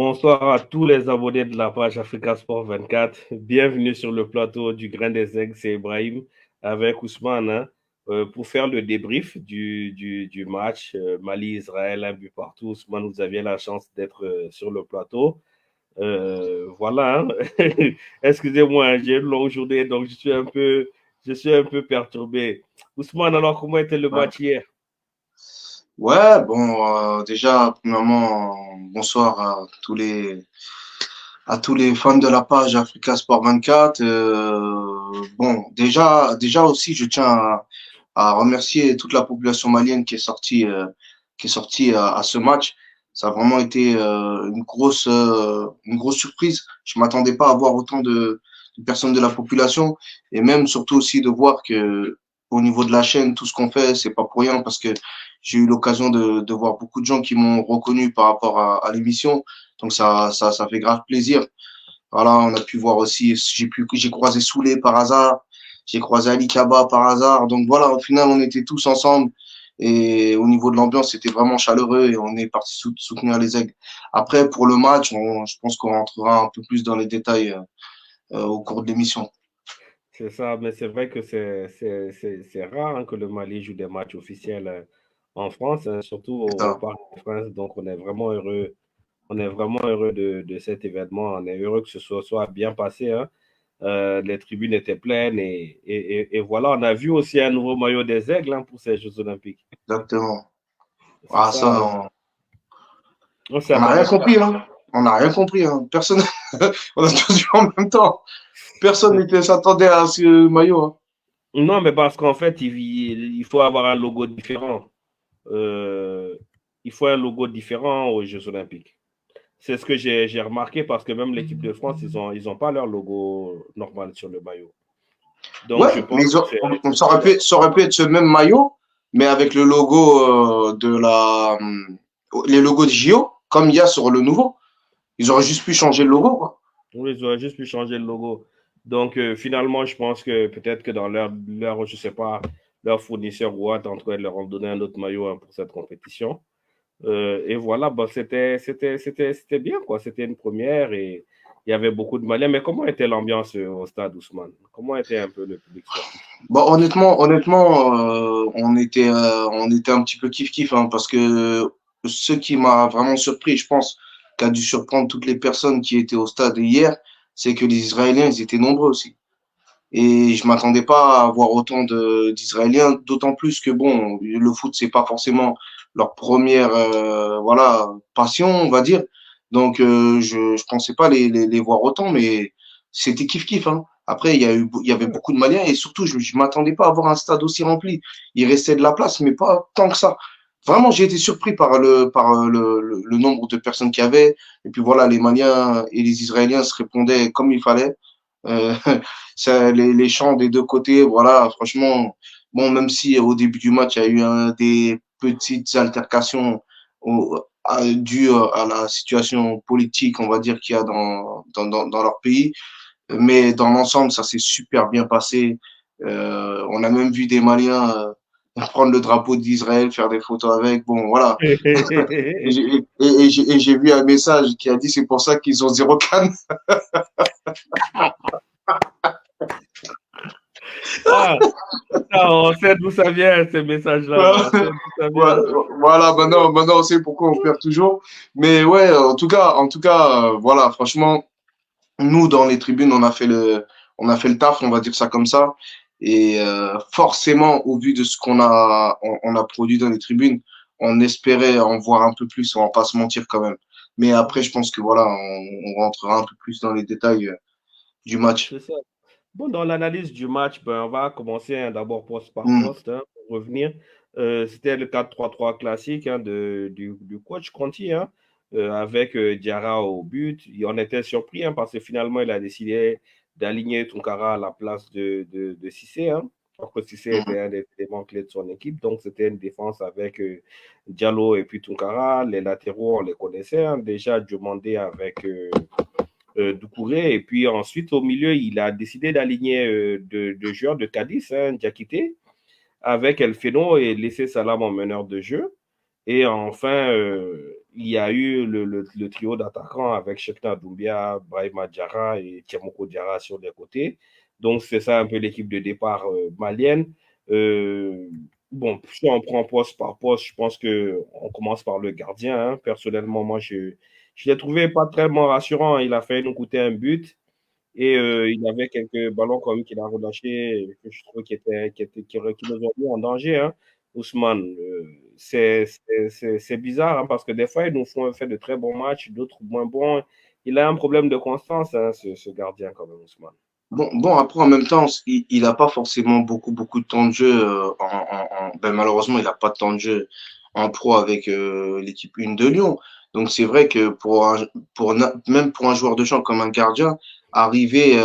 Bonsoir à tous les abonnés de la page Africa Sport 24. Bienvenue sur le plateau du Grain des Aigles. C'est Ibrahim avec Ousmane pour faire le débrief du match Mali-Israël, un but partout. Ousmane, vous aviez la chance d'être sur le plateau. Voilà. Hein. Excusez-moi, hein, j'ai une longue journée, donc je suis un peu perturbé. Ousmane, alors comment était le Ouais, match hier? ouais, bon, déjà, premièrement, bonsoir à tous les fans de la page Africa Sport 24. Bon, déjà aussi, je tiens à remercier toute la population malienne qui est sortie à ce match. Ça a vraiment été une grosse surprise. Je m'attendais pas à voir autant de personnes de la population et même surtout aussi de voir que au niveau de la chaîne, tout ce qu'on fait, c'est pas pour rien parce que j'ai eu l'occasion de voir beaucoup de gens qui m'ont reconnu par rapport à l'émission. Donc ça fait grave plaisir. Voilà, on a pu voir aussi, j'ai croisé Soulé par hasard, j'ai croisé Ali Kaba par hasard. Donc voilà, au final, on était tous ensemble. Et au niveau de l'ambiance, c'était vraiment chaleureux et on est parti soutenir les Aigles. Après, pour le match, je pense qu'on rentrera un peu plus dans les détails au cours de l'émission. C'est ça, mais c'est vrai que c'est rare hein, que le Mali joue des matchs officiels en France, hein, surtout C'est au ça. Parc des Princes. Donc, on est vraiment heureux de cet événement. On est heureux que ce soit bien passé. Hein. Les tribunes étaient pleines et voilà, on a vu aussi un nouveau maillot des Aigles hein, pour ces Jeux Olympiques. Exactement. C'est Ah, ça. ça, On s'y on n'a rien attendait pas. compris, hein. On n'a rien compris, hein. Personne, on a tous vu en même temps. Personne n'était s'attendait à ce maillot, hein. Non, mais parce qu'en fait, il faut avoir un logo différent. Euh, il faut un logo différent aux Jeux Olympiques. C'est ce que j'ai remarqué parce que même l'équipe de France, ils ont pas leur logo normal sur le maillot. Donc, Ouais, je mais pense que c'est ça aurait différent. ça aurait pu être ce même maillot, mais avec le logo les logos de JO, comme il y a sur le nouveau. Ils auraient juste pu changer le logo, quoi. Oui, ils auraient juste pu changer le logo. Donc, finalement, je pense que peut-être que dans je sais pas, leur fournisseur ou autre, en tout cas, ils leur ont donné un autre maillot hein, pour cette compétition. Et voilà, bah, c'était bien, quoi. C'était une première et il y avait beaucoup de Maliens. Mais comment était l'ambiance au stade Ousmane? Comment était un peu le public sportif? Bon, honnêtement, on était un petit peu kiff-kiff, hein, parce que ce qui m'a vraiment surpris, je pense, qu'a dû surprendre toutes les personnes qui étaient au stade hier, c'est que les Israéliens, ils étaient nombreux aussi. Et je m'attendais pas à voir autant d'Israéliens, d'autant plus que bon, le foot c'est pas forcément leur première voilà passion, on va dire. Donc je pensais pas les voir autant, mais c'était kiff kiff. Hein. Après il y avait beaucoup de Maliens et surtout je m'attendais pas à voir un stade aussi rempli. Il restait de la place, mais pas tant que ça. Vraiment j'ai été surpris par le nombre de personnes qu'il y avait. Et puis voilà, les Maliens et les Israéliens se répondaient comme il fallait. Euh, les chants des deux côtés, voilà, franchement, bon, même si au début du match, il y a eu des petites altercations dues à la situation politique, on va dire, qu'il y a dans leur pays, mais dans l'ensemble, ça s'est super bien passé. On a même vu des Maliens prendre le drapeau d'Israël, faire des photos avec. Bon, voilà. Et j'ai vu un message qui a dit c'est pour ça qu'ils ont zéro canne. Ah, ah, on sait d'où ça vient, ces messages-là. Là. On sait d'où ça Ouais, vient. voilà, maintenant on sait pourquoi on perd toujours. Mais ouais, voilà, franchement, nous dans les tribunes, on a fait le taf, on va dire ça comme ça. Et forcément, au vu de ce on a produit dans les tribunes, on espérait en voir un peu plus, on va pas se mentir quand même. Mais après, je pense que voilà, on rentrera un peu plus dans les détails du match. C'est ça. Bon, dans l'analyse du match, ben, on va commencer hein, d'abord poste par Hmm. poste hein, pour revenir. C'était le 4-3-3 classique hein, du coach Conti hein, avec Diarra au but. Et on était surpris hein, parce que finalement, il a décidé d'aligner Tunkara à la place de Cissé. Hein, parce que Cissé était Hmm. un des éléments clés de son équipe. Donc, c'était une défense avec Diallo et puis Tunkara. Les latéraux, on les connaissait. Hein, déjà, Diomandé avec Doucouré. Et puis ensuite, au milieu, il a décidé d'aligner deux joueurs de Cadiz, hein, Diakité, avec El Feno et laisser Salam en meneur de jeu. Et enfin, il y a eu le trio d'attaquants avec Cheikhna Doumbia, Brahima Diarra et Tiamoko Diarra sur les côtés. Donc, c'est ça un peu l'équipe de départ malienne. Euh, bon, si on prend poste par poste, je pense qu'on commence par le gardien. Hein. Personnellement, moi, je l'ai trouvé pas tellement rassurant. Il a failli nous coûter un but. Et il y avait quelques ballons quand même qu'il a relâchés, que je trouve qui nous ont mis en danger, hein, Ousmane. C'est bizarre, hein, parce que des fois, ils nous font fait de très bons matchs, d'autres moins bons. Il a un problème de constance, hein, ce gardien, quand même, Ousmane. Bon, après, en même temps, il a pas forcément beaucoup de temps de jeu. Ben, malheureusement, il a pas de temps de jeu en pro avec l'équipe 1 de Lyon. Donc, c'est vrai que même pour un joueur de champ comme un gardien, arriver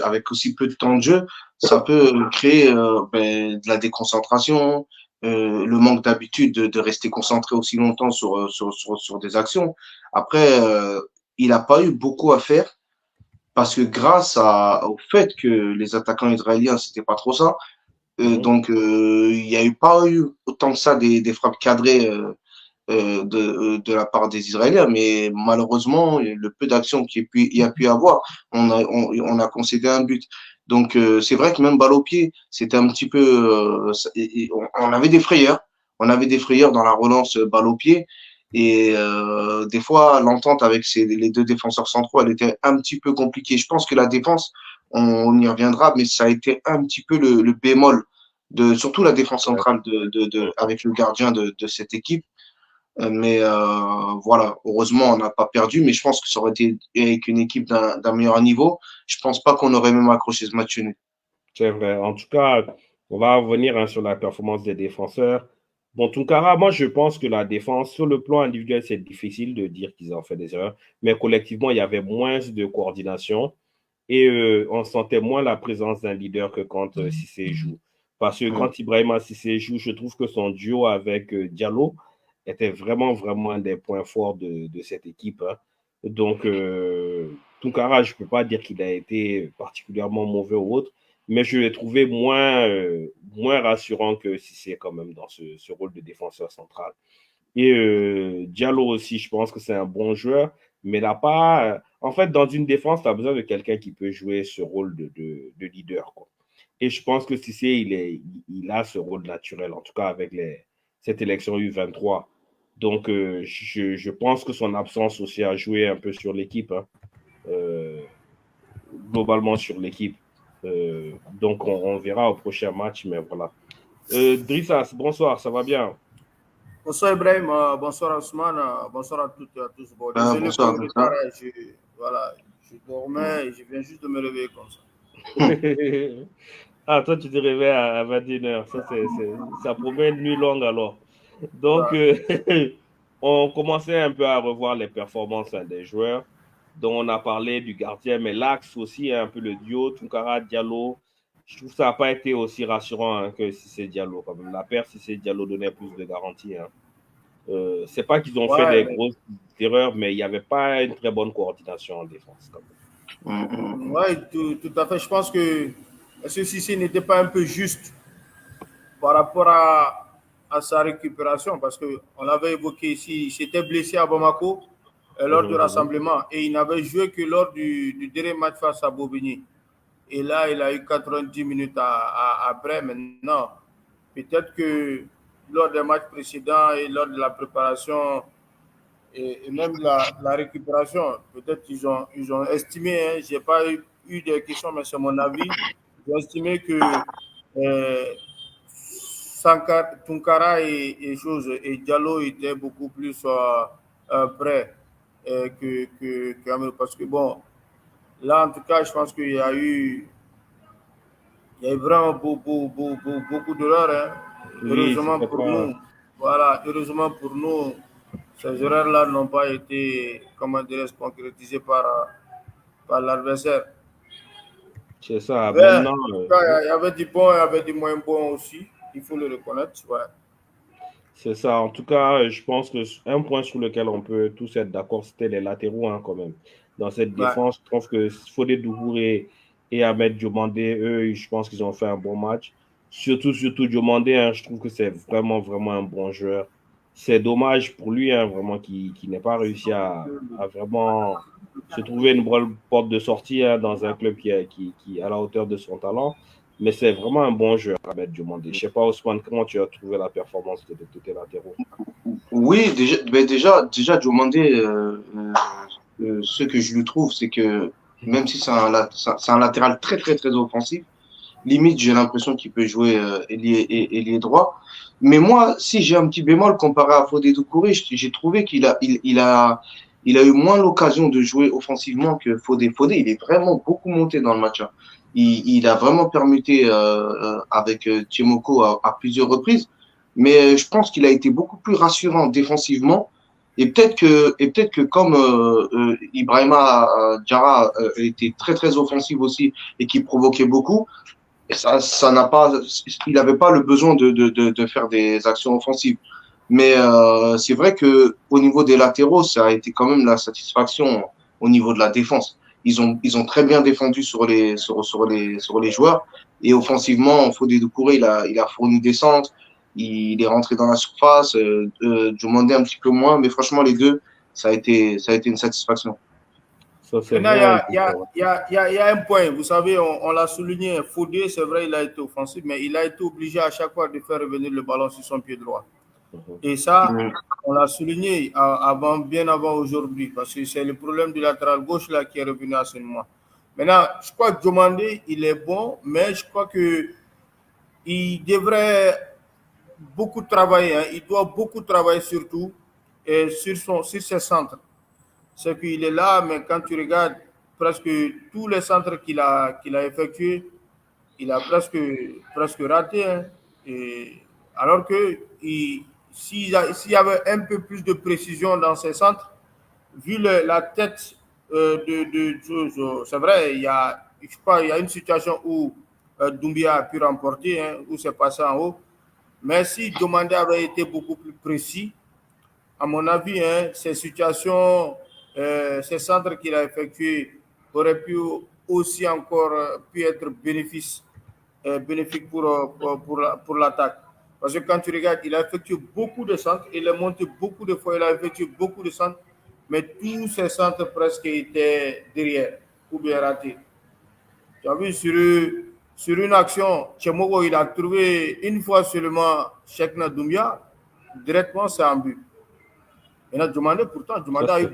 avec aussi peu de temps de jeu, ça peut créer ben, de la déconcentration, le manque d'habitude de rester concentré aussi longtemps sur des actions. Après, il n'a pas eu beaucoup à faire parce que au fait que les attaquants israéliens, c'était pas trop ça, Mhm. donc il y a eu pas eu autant que ça des frappes cadrées de la part des Israéliens, mais malheureusement, le peu d'actions qu'il y a pu avoir, on a concédé un but. Donc c'est vrai que même balle au pied, c'était un petit peu, on avait des frayeurs, dans la relance balle au pied. Et des fois, l'entente avec les deux défenseurs centraux, elle était un petit peu compliquée. Je pense que la défense, on y reviendra, mais ça a été un petit peu le bémol surtout la défense Ouais. centrale Mhm. avec le gardien de cette équipe. Mais voilà, heureusement, on n'a pas perdu, mais je pense que ça aurait été avec une équipe d'un meilleur niveau. Je pense pas qu'on aurait même accroché ce match nul. C'est vrai. En tout cas, on va revenir hein, sur la performance des défenseurs. Bon, Tunkara, moi, je pense que la défense, sur le plan individuel, c'est difficile de dire qu'ils ont fait des erreurs, mais collectivement, il y avait moins de coordination. Et on sentait moins la présence d'un leader que quand Cissé joue. Parce que Mm. quand Ibrahima Cissé joue, je trouve que son duo avec Diallo était vraiment un des points forts de cette équipe. Hein. Donc, Tunkara, je ne peux pas dire qu'il a été particulièrement mauvais ou autre, mais je l'ai trouvé moins rassurant que Cissé quand même dans ce rôle de défenseur central. Et Diallo aussi, je pense que c'est un bon joueur, mais il n'a pas. En fait, dans une défense, tu as besoin de quelqu'un qui peut jouer ce rôle de leader. Quoi. Et je pense que Cissé, il a ce rôle naturel, en tout cas avec cette élection U23. Donc, je pense que son absence aussi a joué un peu sur l'équipe, hein, euh, globalement sur l'équipe. Donc, on verra au prochain match, mais voilà. Drissas, bonsoir, ça va bien? Bonsoir Ibrahim, bonsoir Ousmane, bonsoir à toutes et à tous. Bon, désolé pour Bonsoir, le tout retard, ça. voilà, je dormais et je viens juste de me réveiller comme ça. Ah, toi, tu te réveilles à 21h. Ça promet une nuit longue alors. Donc, Voilà. on commençait un peu à revoir les performances hein, des joueurs. Donc, on a parlé du gardien, mais l'axe aussi, hein, un peu le duo, Tunkara, Diallo. Je trouve que ça n'a pas été aussi rassurant hein, que si c'est Diallo. Quand même. La paire, si c'est Diallo, donnait plus de garantie. Hein. C'est pas qu'ils ont fait des Ouais, grosses erreurs, mais il n'y avait pas une très bonne coordination en défense. Quand même. ouais, tout à fait. Je pense que ce Sissi n'était pas un peu juste par rapport à sa récupération parce qu'on l'avait évoqué ici, il s'était blessé à Bamako lors du Mhm, mhm. rassemblement et il n'avait joué que lors du dernier match face à Bobigny. Et là, il a eu 90 minutes après. Maintenant, peut-être que lors des matchs précédents et lors de la préparation et même la récupération, peut-être ils ont estimé, hein, je n'ai pas eu des questions, mais c'est mon avis, ils ont estimé que euh, Tunkara et Diallo étaient beaucoup plus prêts parce que bon, là en tout cas, je pense il y a eu vraiment beaucoup d'erreurs. Hein. Oui, Heureusement c'était pour pas. nous, voilà, heureusement pour nous, ces erreurs-là n'ont pas été, comment dirais-je, concrétisées par l'adversaire. C'est ça. Mais, en Maintenant, tout cas, il y avait du bon, il y avait du moins bon aussi. Il faut le reconnaître. Ouais. c'est ça. En tout cas, je pense que un point sur lequel on peut tous être d'accord, c'était les latéraux hein, quand même. Dans cette Ouais. défense, je trouve que Fodé Doucouré et Ahmed Diomandé, eux, je pense qu'ils ont fait un bon match. surtout Diomandé, hein, je trouve que c'est vraiment un bon joueur. C'est dommage pour lui, hein, vraiment, qu'il n'ait pas réussi à vraiment se trouver une bonne porte de sortie, hein, dans un club qui est à la hauteur de son talent. Mais c'est vraiment un bon joueur, Ahmed Diomandé. Je ne sais pas, Ousmane, comment tu as trouvé la performance de tes latéraux? Oui, déjà, Diomandé, ce que je lui trouve, c'est que même si c'est un latéral très offensif, limite, j'ai l'impression qu'il peut jouer ailier droit. Mais moi, si j'ai un petit bémol comparé à Fodé Doucouré, j'ai trouvé il a eu moins l'occasion de jouer offensivement que Fodé. Fodé, il est vraiment beaucoup monté dans le match, hein. Il a vraiment permuté avec Tchemoko à plusieurs reprises. Mais je pense qu'il a été beaucoup plus rassurant défensivement. Et peut-être que comme Ibrahima Diarra était très offensif aussi et qui provoquait beaucoup, ça n'a pas, il n'avait pas le besoin de faire des actions offensives. Mais c'est vrai que au niveau des latéraux, ça a été quand même la satisfaction au niveau de la défense. Ils ont très bien défendu sur les joueurs. Et offensivement, Fodé Doucouré, il a fourni des centres, il est rentré dans la surface, demandé un petit peu moins, mais franchement, les deux, ça a été une satisfaction. Ça, c'est Maintenant, vraiment il y a un point. Vous savez, on l'a souligné. Fodé, c'est vrai, il a été offensif, mais il a été obligé à chaque fois de faire revenir le ballon sur son pied droit. Et ça, on l'a souligné bien avant aujourd'hui, parce que c'est le problème du latéral gauche là qui est revenu à ce moment. Maintenant, je crois que Diomandé, il est bon, mais je crois qu'il devrait beaucoup travailler. Hein. Il doit beaucoup travailler surtout sur ses centres. C'est qu'il est là, mais quand tu regardes presque tous les centres qu'il a effectués, il a presque raté. Hein. Alors que s'il y avait un peu plus de précision dans ses centres, vu la tête c'est vrai, je crois, il y a une situation où Doumbia a pu remporter, hein, où c'est passé en haut. Mais si Diomandé avait été beaucoup plus précis, à mon avis, hein, ces situations, ces centres qu'il a effectués auraient pu aussi encore pu être bénéfiques pour l'attaque. Parce que quand tu regardes, il a effectué beaucoup de centres, il a monté beaucoup de fois, il a effectué beaucoup de centres, mais tous ces centres presque étaient derrière ou bien ratés. Tu as vu sur une action, Tchemoko, il a trouvé une fois seulement Cheikhna Doumbia, directement c'est un but. Pourtant, Diomandé a eu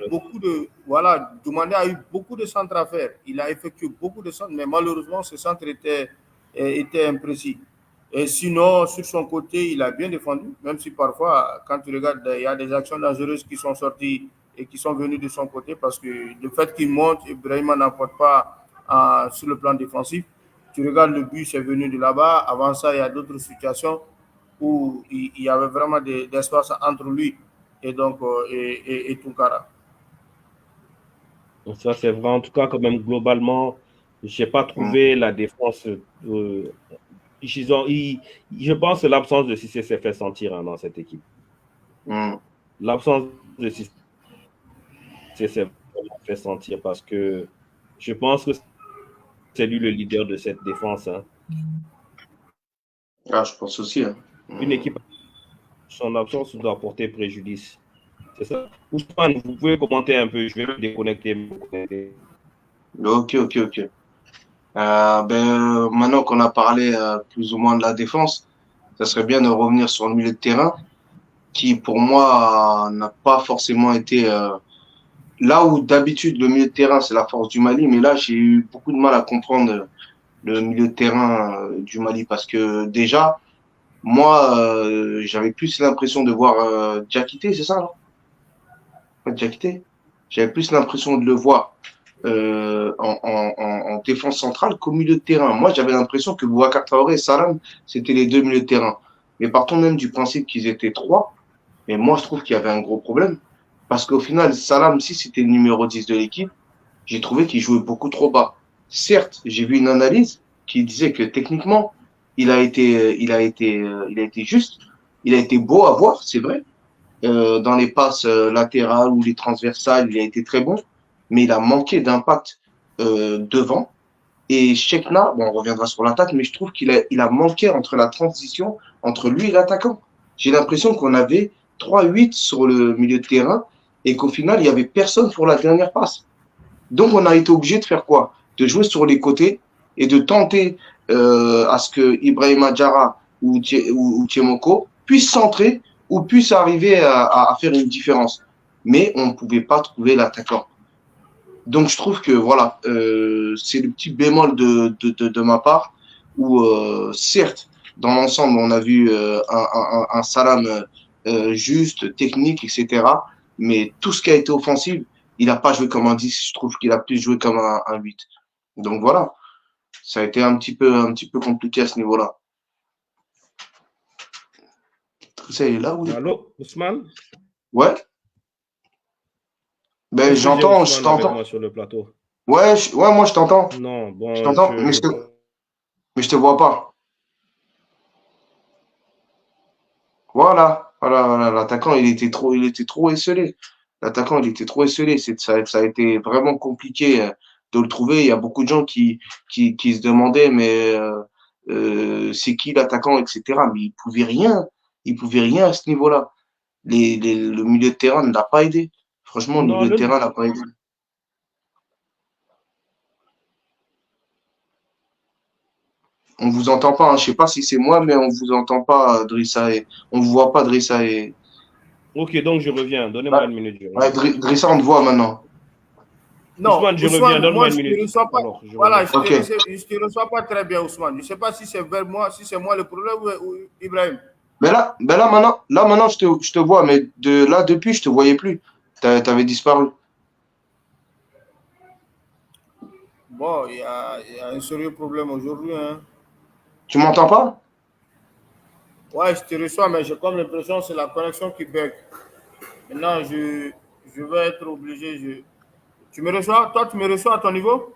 Diomandé a eu beaucoup de centres à faire. Il a effectué beaucoup de centres, mais malheureusement, ce centre était imprécis. Et sinon, sur son côté, il a bien défendu, même si parfois, quand tu regardes, il y a des actions dangereuses qui sont sorties et qui sont venues de son côté parce que le fait qu'il monte, Ibrahima n'apporte pas sur le plan défensif. Tu regardes le but, c'est venu de là-bas. Avant ça, il y a d'autres situations où il y avait vraiment d'espace entre lui et donc et Tunkara. Ça, c'est vrai. En tout cas, quand même, globalement, je n'ai pas trouvé la défense. Je pense que l'absence de Cissé s'est fait sentir, hein, dans cette équipe. L'absence de Cissé s'est vraiment fait sentir parce que je pense que c'est lui le leader de cette défense. Hein. Ah, je pense aussi. Hein. Une équipe, son absence doit porter préjudice. C'est ça. Ousmane, vous pouvez commenter un peu. Je vais me déconnecter. Ok. Maintenant qu'on a parlé plus ou moins de la défense, ça serait bien de revenir sur le milieu de terrain, qui pour moi n'a pas forcément été là où d'habitude le milieu de terrain c'est la force du Mali, mais là j'ai eu beaucoup de mal à comprendre le milieu de terrain du Mali parce que déjà moi j'avais plus l'impression de voir Diakité, c'est ça, non? Diakité. J'avais plus l'impression de le voir en défense centrale qu'au milieu de terrain. Moi, j'avais l'impression que Boubacar Traoré et Salam, c'était les deux milieux de terrain. Mais partons même du principe qu'ils étaient trois. Mais moi, je trouve qu'il y avait un gros problème. Parce qu'au final, Salam, si c'était le numéro 10 de l'équipe, j'ai trouvé qu'il jouait beaucoup trop bas. Certes, j'ai vu une analyse qui disait que techniquement, il a été juste. Il a été beau à voir, c'est vrai. Dans les passes latérales ou les transversales, il a été très bon, mais il a manqué d'impact devant. Et Chekna, bon, on reviendra sur l'attaque, mais je trouve il a manqué entre la transition entre lui et l'attaquant. J'ai l'impression qu'on avait 3-8 sur le milieu de terrain et qu'au final, il n'y avait personne pour la dernière passe. Donc, on a été obligé de faire quoi? De jouer sur les côtés et de tenter à ce que Ibrahima Diarra ou Tiemoko puissent centrer ou puissent arriver à faire une différence. Mais on ne pouvait pas trouver l'attaquant. Donc, je trouve que voilà, c'est le petit bémol de ma part où, certes, dans l'ensemble, on a vu un Salam juste, technique, etc. Mais tout ce qui a été offensif, il n'a pas joué comme un 10. Je trouve qu'il a plus joué comme un 8. Donc voilà, ça a été un petit peu compliqué à ce niveau-là. Ça, il est là ou Allô, Ousmane? Ouais. Ben, Est-ce que j'ai j'entends, je Ousmane avec t'entends. moi sur le plateau? Ouais, ouais, moi je t'entends. Non, Je bon, t'entends, mais je te vois pas. Voilà, l'attaquant, il était trop esselé. L'attaquant, il était trop esselé. Ça a été vraiment compliqué de le trouver. Il y a beaucoup de gens qui se demandaient, mais c'est qui l'attaquant, etc. Mais il pouvait rien à ce niveau-là. Le milieu de terrain ne l'a pas aidé. Franchement, le non, milieu de terrain n'a pas aidé. On vous entend pas, hein. Je sais pas si c'est moi, mais on vous entend pas, Drissa. On vous voit pas, Drissa. Ok, donc je reviens. Donnez-moi Ouais, une minute, je ouais, reviens. Drissa, on te voit maintenant. Non, Je reviens. Ousmane, moi Donne-moi une je ne te minute. reçois pas. Alors, je Voilà, reviens. Ok. je te reçois pas très bien, Ousmane. Je ne sais pas si c'est vers moi, si c'est moi le problème ou Ibrahim. Mais là maintenant, je te vois, mais depuis, je te voyais plus. T'avais disparu. Bon, il y a un sérieux problème aujourd'hui. Hein. Tu m'entends pas? Ouais, je te reçois, mais j'ai comme l'impression que c'est la connexion qui bug. Maintenant, je vais être obligé. Tu me reçois? Toi, tu me reçois à ton niveau?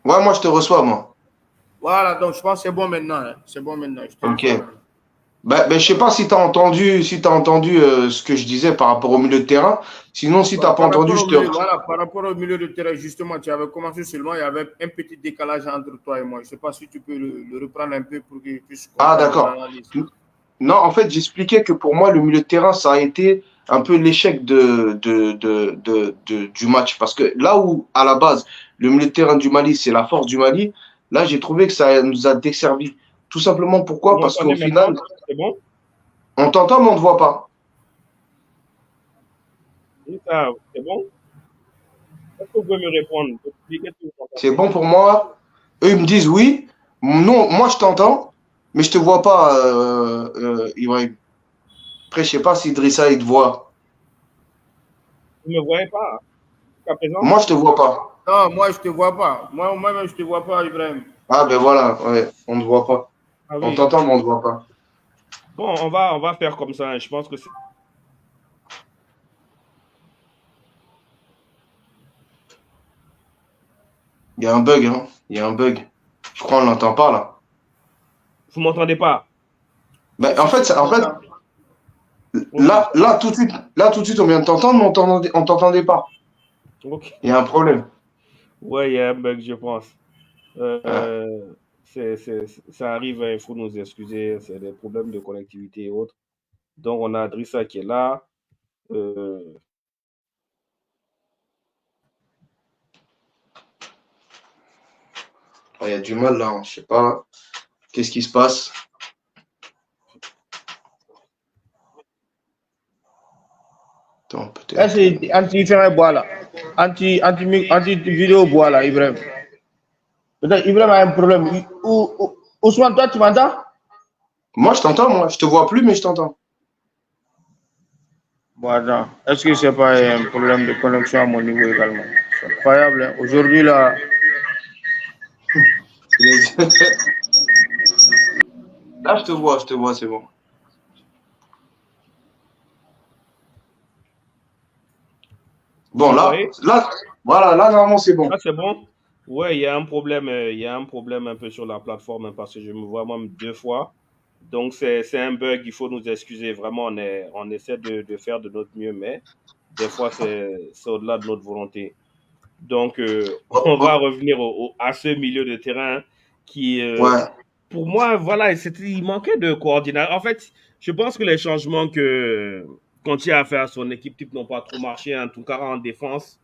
Ouais, moi, je te reçois, moi. Voilà, donc je pense que c'est bon maintenant. Hein. C'est bon maintenant, je te Ok. reçois maintenant. Ben, je sais pas si t'as entendu ce que je disais par rapport au milieu de terrain. Sinon, si t'as pas Par entendu, rapport je au te. milieu, voilà, par rapport au milieu de terrain, justement, tu avais commencé seulement, il y avait un petit décalage entre toi et moi. Je ne sais pas si tu peux le reprendre un peu pour que je puisse Ah, comprendre ton d'accord. analyse. Non, en fait, j'expliquais que pour moi, le milieu de terrain, ça a été un peu l'échec du match. Parce que là où, à la base, le milieu de terrain du Mali, c'est la force du Mali, là, j'ai trouvé que ça nous a desservi. Tout simplement Vous pourquoi? Parce qu'au m'entendez final, maintenant? C'est bon? on t'entend, mais on ne te voit pas. Oui, ça, c'est bon? Est-ce que vous pouvez me répondre? Expliquez ce que vous C'est entendez. bon pour moi. Eux, ils me disent oui. Non, moi, je t'entends, mais je te vois pas, Ibrahim. Après, je sais pas si Idrissa, il te voit. Vous ne me voyez pas, hein, jusqu'à présent? Moi, je te vois pas. Non, moi, je ne te vois pas. Moi-même, je ne te vois pas, Ibrahim. Ah, ben voilà, ouais, on ne te voit pas. Ah On oui. t'entend, mais on ne te voit pas. Bon, on va faire comme ça, hein. Je pense que c'est. Il y a un bug, hein. Il y a un bug. Je crois qu'on l'entend pas, là. Vous m'entendez pas? Ben, Si, si, je en fait, t'entends. Ok. là, tout de suite, on vient de t'entendre, mais on t'entendait pas. Ok. Il y a un problème. Ouais, il y a un bug, je pense. Ah. Ça arrive, hein, il faut nous excuser. C'est des problèmes de connectivité et autres. Donc, on a Adrissa qui est là. Euh, Il y a du mal, là, hein. Je sais pas. Qu'est-ce qui se passe? Attends, peut-être. C'est anti-différent bois là. Anti-vidéo bois là, Ibrahim. Peut-être Ibrahim a un problème. Ousmane, toi, tu m'entends? Moi, je t'entends, moi. Je te vois plus, mais je t'entends. Bon, attends. Est-ce que c'est pas un problème de connexion à mon niveau également? C'est incroyable. Hein. Aujourd'hui, là, Là, je te vois, c'est bon. vous Bon, me voyez? voilà, là, normalement, c'est bon. Là, c'est bon? Ouais, il y a un problème, il y a un problème un peu sur la plateforme, hein, parce que je me vois moi deux fois. Donc, c'est un bug, il faut nous excuser. Vraiment, on essaie de faire de notre mieux, mais des fois, c'est au-delà de notre volonté. Donc, on va revenir à ce milieu de terrain qui, Ouais. pour moi, voilà, il manquait de coordination. En fait, je pense que les changements que Conti a fait à son équipe type n'ont pas trop marché, en tout cas en défense.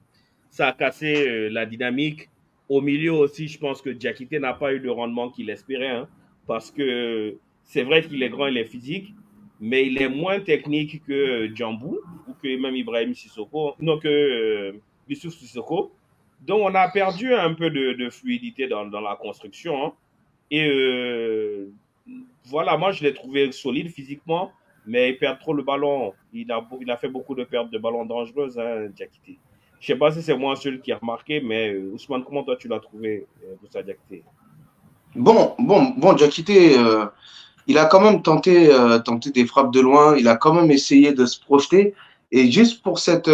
Ça a cassé la dynamique. Au milieu aussi, je pense que Diakité n'a pas eu le rendement qu'il espérait, hein, parce que c'est vrai qu'il est grand, il est physique, mais il est moins technique que Djambou ou que même Ibrahim Sissoko, non que Youssouf Sissoko. Donc on a perdu un peu de fluidité dans la construction, hein. Et voilà, moi je l'ai trouvé solide physiquement, mais il perd trop le ballon. Il a fait beaucoup de pertes de ballons dangereuses, hein, Diakité. Je sais pas si c'est moi seul qui a remarqué, mais Ousmane, comment toi tu l'as trouvé, Moussa Diakité? Bon, Diakité, il a quand même tenté des frappes de loin. Il a quand même essayé de se projeter. Et juste pour cette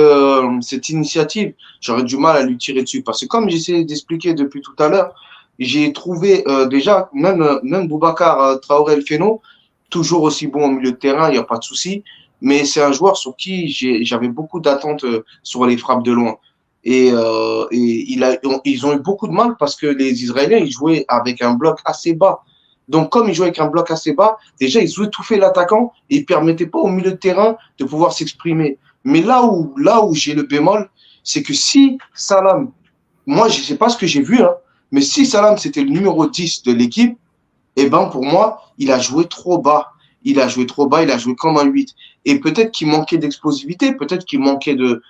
initiative, j'aurais du mal à lui tirer dessus. Parce que comme j'essaie d'expliquer depuis tout à l'heure, j'ai trouvé déjà, même Boubacar Traoré El Feno, toujours aussi bon au milieu de terrain, il n'y a pas de souci. Mais c'est un joueur sur qui j'avais beaucoup d'attentes sur les frappes de loin. Ils ont eu beaucoup de mal parce que les Israéliens, ils jouaient avec un bloc assez bas. Donc, comme ils jouaient avec un bloc assez bas, déjà, ils étouffaient l'attaquant et ils permettaient pas au milieu de terrain de pouvoir s'exprimer. Mais là où j'ai le bémol, c'est que si Salam, moi, je sais pas ce que j'ai vu, hein, mais si Salam, c'était le numéro 10 de l'équipe, eh ben, pour moi, il a joué trop bas. Il a joué trop bas, il a joué comme un 8. Et peut-être qu'il manquait d'explosivité, peut-être qu'il manquait de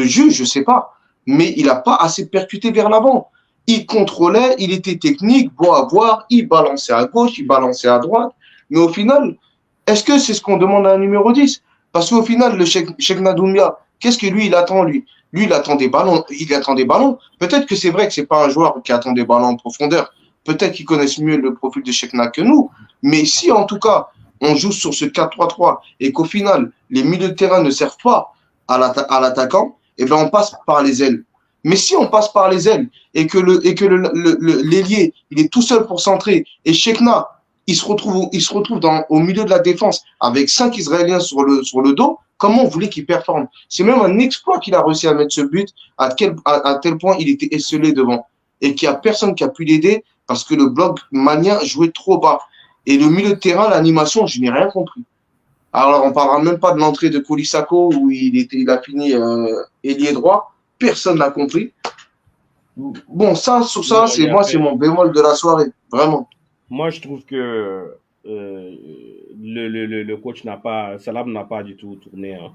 jus, je sais pas. Mais il n'a pas assez percuté vers l'avant. Il contrôlait, il était technique, beau à voir, il balançait à gauche, il balançait à droite. Mais au final, est-ce que c'est ce qu'on demande à un numéro 10? Parce qu'au final, le Cheikh Nadoumbia, qu'est-ce que lui, il attend, lui? Lui, il attend des ballons. Il attend des ballons. Peut-être que c'est vrai que c'est pas un joueur qui attend des ballons en profondeur. Peut-être qu'ils connaissent mieux le profil de Chekna que nous. Mais si, en tout cas, on joue sur ce 4-3-3 et qu'au final, les milieux de terrain ne servent pas à l'attaquant, eh ben, on passe par les ailes. Mais si on passe par les ailes et que l'ailier, il est tout seul pour centrer et Chekna, il se retrouve au milieu de la défense avec 5 Israéliens sur le dos, comment on voulait qu'il performe? C'est même un exploit qu'il a réussi à mettre ce but, à tel point il était esselé devant. Et qu'il n'y a personne qui a pu l'aider parce que le bloc malien jouait trop bas. Et le milieu de terrain, l'animation, je n'ai rien compris. Alors, on ne parlera même pas de l'entrée de Koulissako où il a fini ailier droit. Personne n'a compris. Bon, sur ça, Non, il c'est y a moi, c'est fait. mon bémol de la soirée. Vraiment. Moi, je trouve que le coach Salam n'a pas du tout tourné, hein.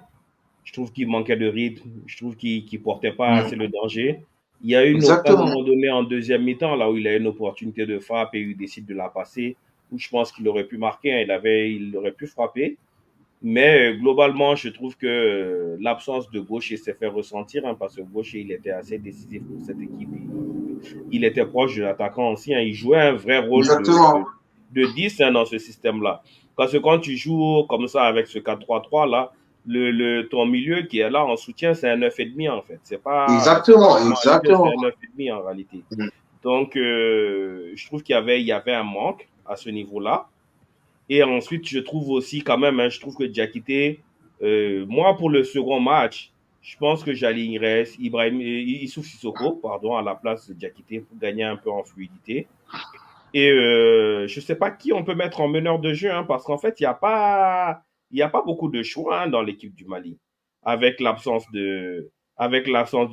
Je trouve qu'il manquait de rythme. Je trouve qu'il portait pas assez le danger. Il y a un Exactement. moment donné en deuxième mi-temps, là où il a une opportunité de frappe et il décide de la passer, où je pense qu'il aurait pu marquer, hein, il aurait pu frapper. Mais globalement, je trouve que l'absence de Gaucher s'est fait ressentir, hein, parce que Gaucher, il était assez décisif pour cette équipe. Il était proche de l'attaquant aussi, hein. Il jouait un vrai rôle Exactement. de 10, hein, dans ce système-là. Parce que quand tu joues comme ça avec ce 4-3-3 là, ton milieu qui est là en soutien, c'est un 9,5 en fait. C'est pas Exactement. vraiment un milieu, c'est Exactement. un 9,5 en réalité. Donc, je trouve qu'il y avait un manque à ce niveau-là. Et ensuite, je trouve aussi quand même, hein, je trouve que Diakité, moi pour le second match, je pense que j'alignerais Issouf Sissoko, pardon, à la place de Diakité pour gagner un peu en fluidité. Et je ne sais pas qui on peut mettre en meneur de jeu, hein, parce qu'en fait, il y a pas beaucoup de choix, hein, dans l'équipe du Mali, avec l'absence de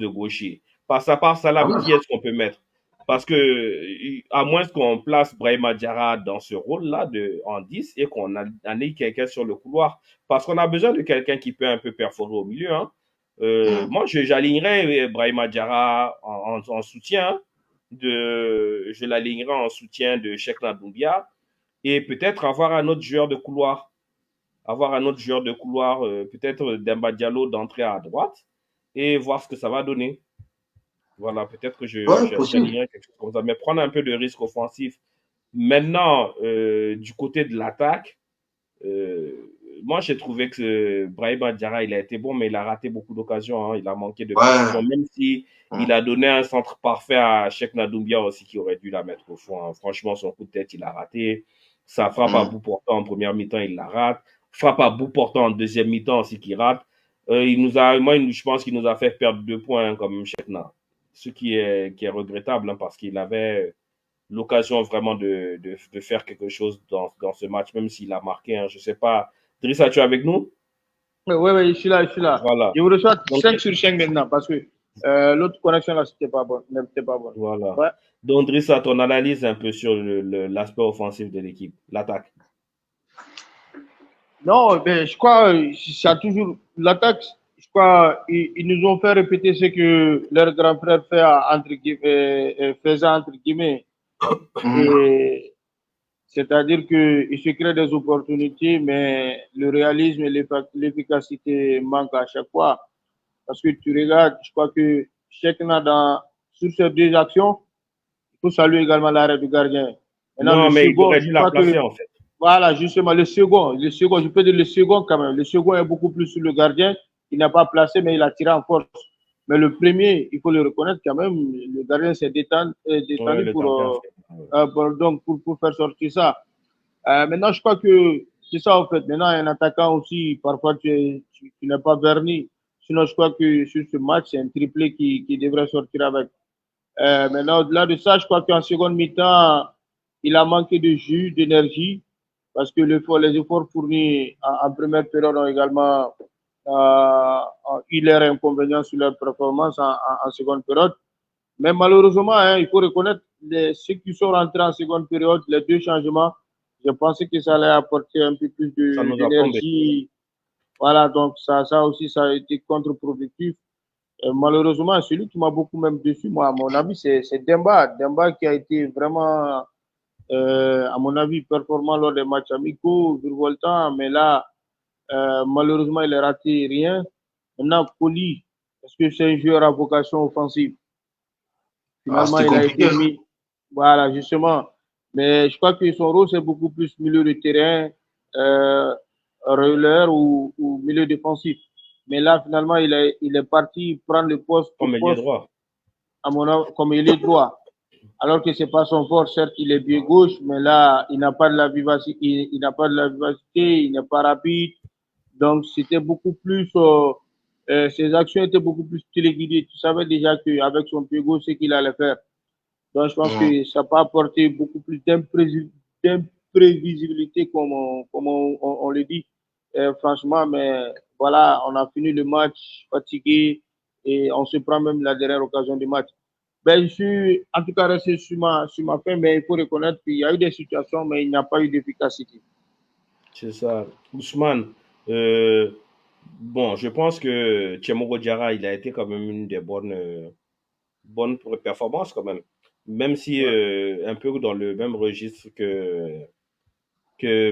gaucher. À part Ah Salam, ouais. qui est-ce qu'on peut mettre? Parce que, à moins qu'on place Brahima Diarra dans ce rôle-là en 10 et qu'on en ait quelqu'un sur le couloir. Parce qu'on a besoin de quelqu'un qui peut un peu perforer au milieu, hein. Moi, j'alignerais Brahima Diarra en soutien, hein. Je l'alignerai en soutien de Cheikh Doumbia et peut-être avoir un autre joueur de couloir, peut-être Demba Diallo d'entrée à droite et voir ce que ça va donner. Voilà, peut-être que Ouais, possible. j'alignerai quelque chose comme ça, mais prendre un peu de risque offensif. Maintenant, du côté de l'attaque, euh, moi j'ai trouvé que Brahim Diarra, il a été bon, mais il a raté beaucoup d'occasions, hein. Il a manqué de précision, Ouais. même si il a donné un centre parfait à Cheikh Nadoumbia aussi, qui aurait dû la mettre au fond, hein. Franchement, son coup de tête, il a raté. Sa frappe à bout portant en première mi-temps, il la rate. Frappe à bout portant en deuxième mi-temps aussi, qu'il rate. Moi, je pense qu'il nous a fait perdre 2 points, hein, comme Cheikh Nadoumbia. ce qui est regrettable, hein, parce qu'il avait l'occasion vraiment de faire quelque chose dans ce match, même s'il a marqué. Hein, je ne sais pas. Drissa, tu es avec nous? Oui, je suis là. Voilà. Je vous reçois Donc, 5 sur 5 maintenant parce que l'autre connexion là, n'était pas bonne. voilà. Ouais. Donc, Drissa, ton analyse un peu sur l'aspect offensif de l'équipe, l'attaque. Non, ben, je crois ça a toujours l'attaque. Je crois ils nous ont fait répéter ce que leur grand frère fait entre guillemets, faisait entre guillemets. Et c'est-à-dire qu'ils se créent des opportunités, mais le réalisme et l'efficacité manquent à chaque fois. Parce que tu regardes, je crois que chacun sur ces deux actions, il faut saluer également l'arrêt du gardien. Maintenant, Non, le mais il second, aurait je dû la crois placer, que, en fait. voilà, justement, je peux dire le second quand même. Le second est beaucoup plus sur le gardien. Il n'a pas placé, mais il a tiré en force. Mais le premier, il faut le reconnaître quand même, le gardien s'est détendu, Ouais, le gardien a fait. donc pour faire sortir ça. Maintenant, je crois que c'est ça, en fait. Maintenant, un attaquant aussi, parfois, tu n'es pas verni. Sinon, je crois que sur ce match, c'est un triplé qui devrait sortir avec. Maintenant, au-delà de ça, je crois qu'en seconde mi-temps, il a manqué de jus, d'énergie, parce que les efforts fournis en première période ont également eu leurs inconvénients sur leur performance en seconde période. Mais malheureusement, hein, il faut reconnaître ceux qui sont rentrés en seconde période, les deux changements, je pensais que ça allait apporter un peu plus Ça nous a tombé. d'énergie. Voilà, donc ça aussi, ça a été contre-productif. Malheureusement, celui qui m'a beaucoup même déçu, moi, à mon avis, c'est Demba. Demba qui a été vraiment, à mon avis, performant lors des matchs amicaux, virevoltant, mais là, malheureusement, il a raté rien. Maintenant, Koli, est-ce que c'est un joueur à vocation offensive? Finalement, il a été mis. Voilà, justement. Mais je crois que son rôle, c'est beaucoup plus milieu de terrain, relayeur ou milieu défensif. Mais là, finalement, il est parti prendre le poste Comme il est droit. à mon avis, comme il est droit. Alors que c'est pas son fort, certes, il est pied gauche, mais là, il n'a pas de la vivacité, il n'a pas de la vivacité, il n'est pas rapide. Donc, c'était beaucoup plus, ses actions étaient beaucoup plus téléguidées. Tu savais déjà qu'avec son pied gauche, c'est qu'il allait faire. Donc, je pense que ça peut apporter beaucoup plus d'imprévisibilité, comme on le dit, franchement. Mais voilà, on a fini le match fatigué et on se prend même la dernière occasion du match. Ben, je suis en tout cas resté sur ma fin, mais il faut reconnaître qu'il y a eu des situations, mais il n'y a pas eu d'efficacité. C'est ça. Ousmane, bon, je pense que Tchemoko Diarra, il a été quand même une des bonnes performances quand même. Même si un peu dans le même registre que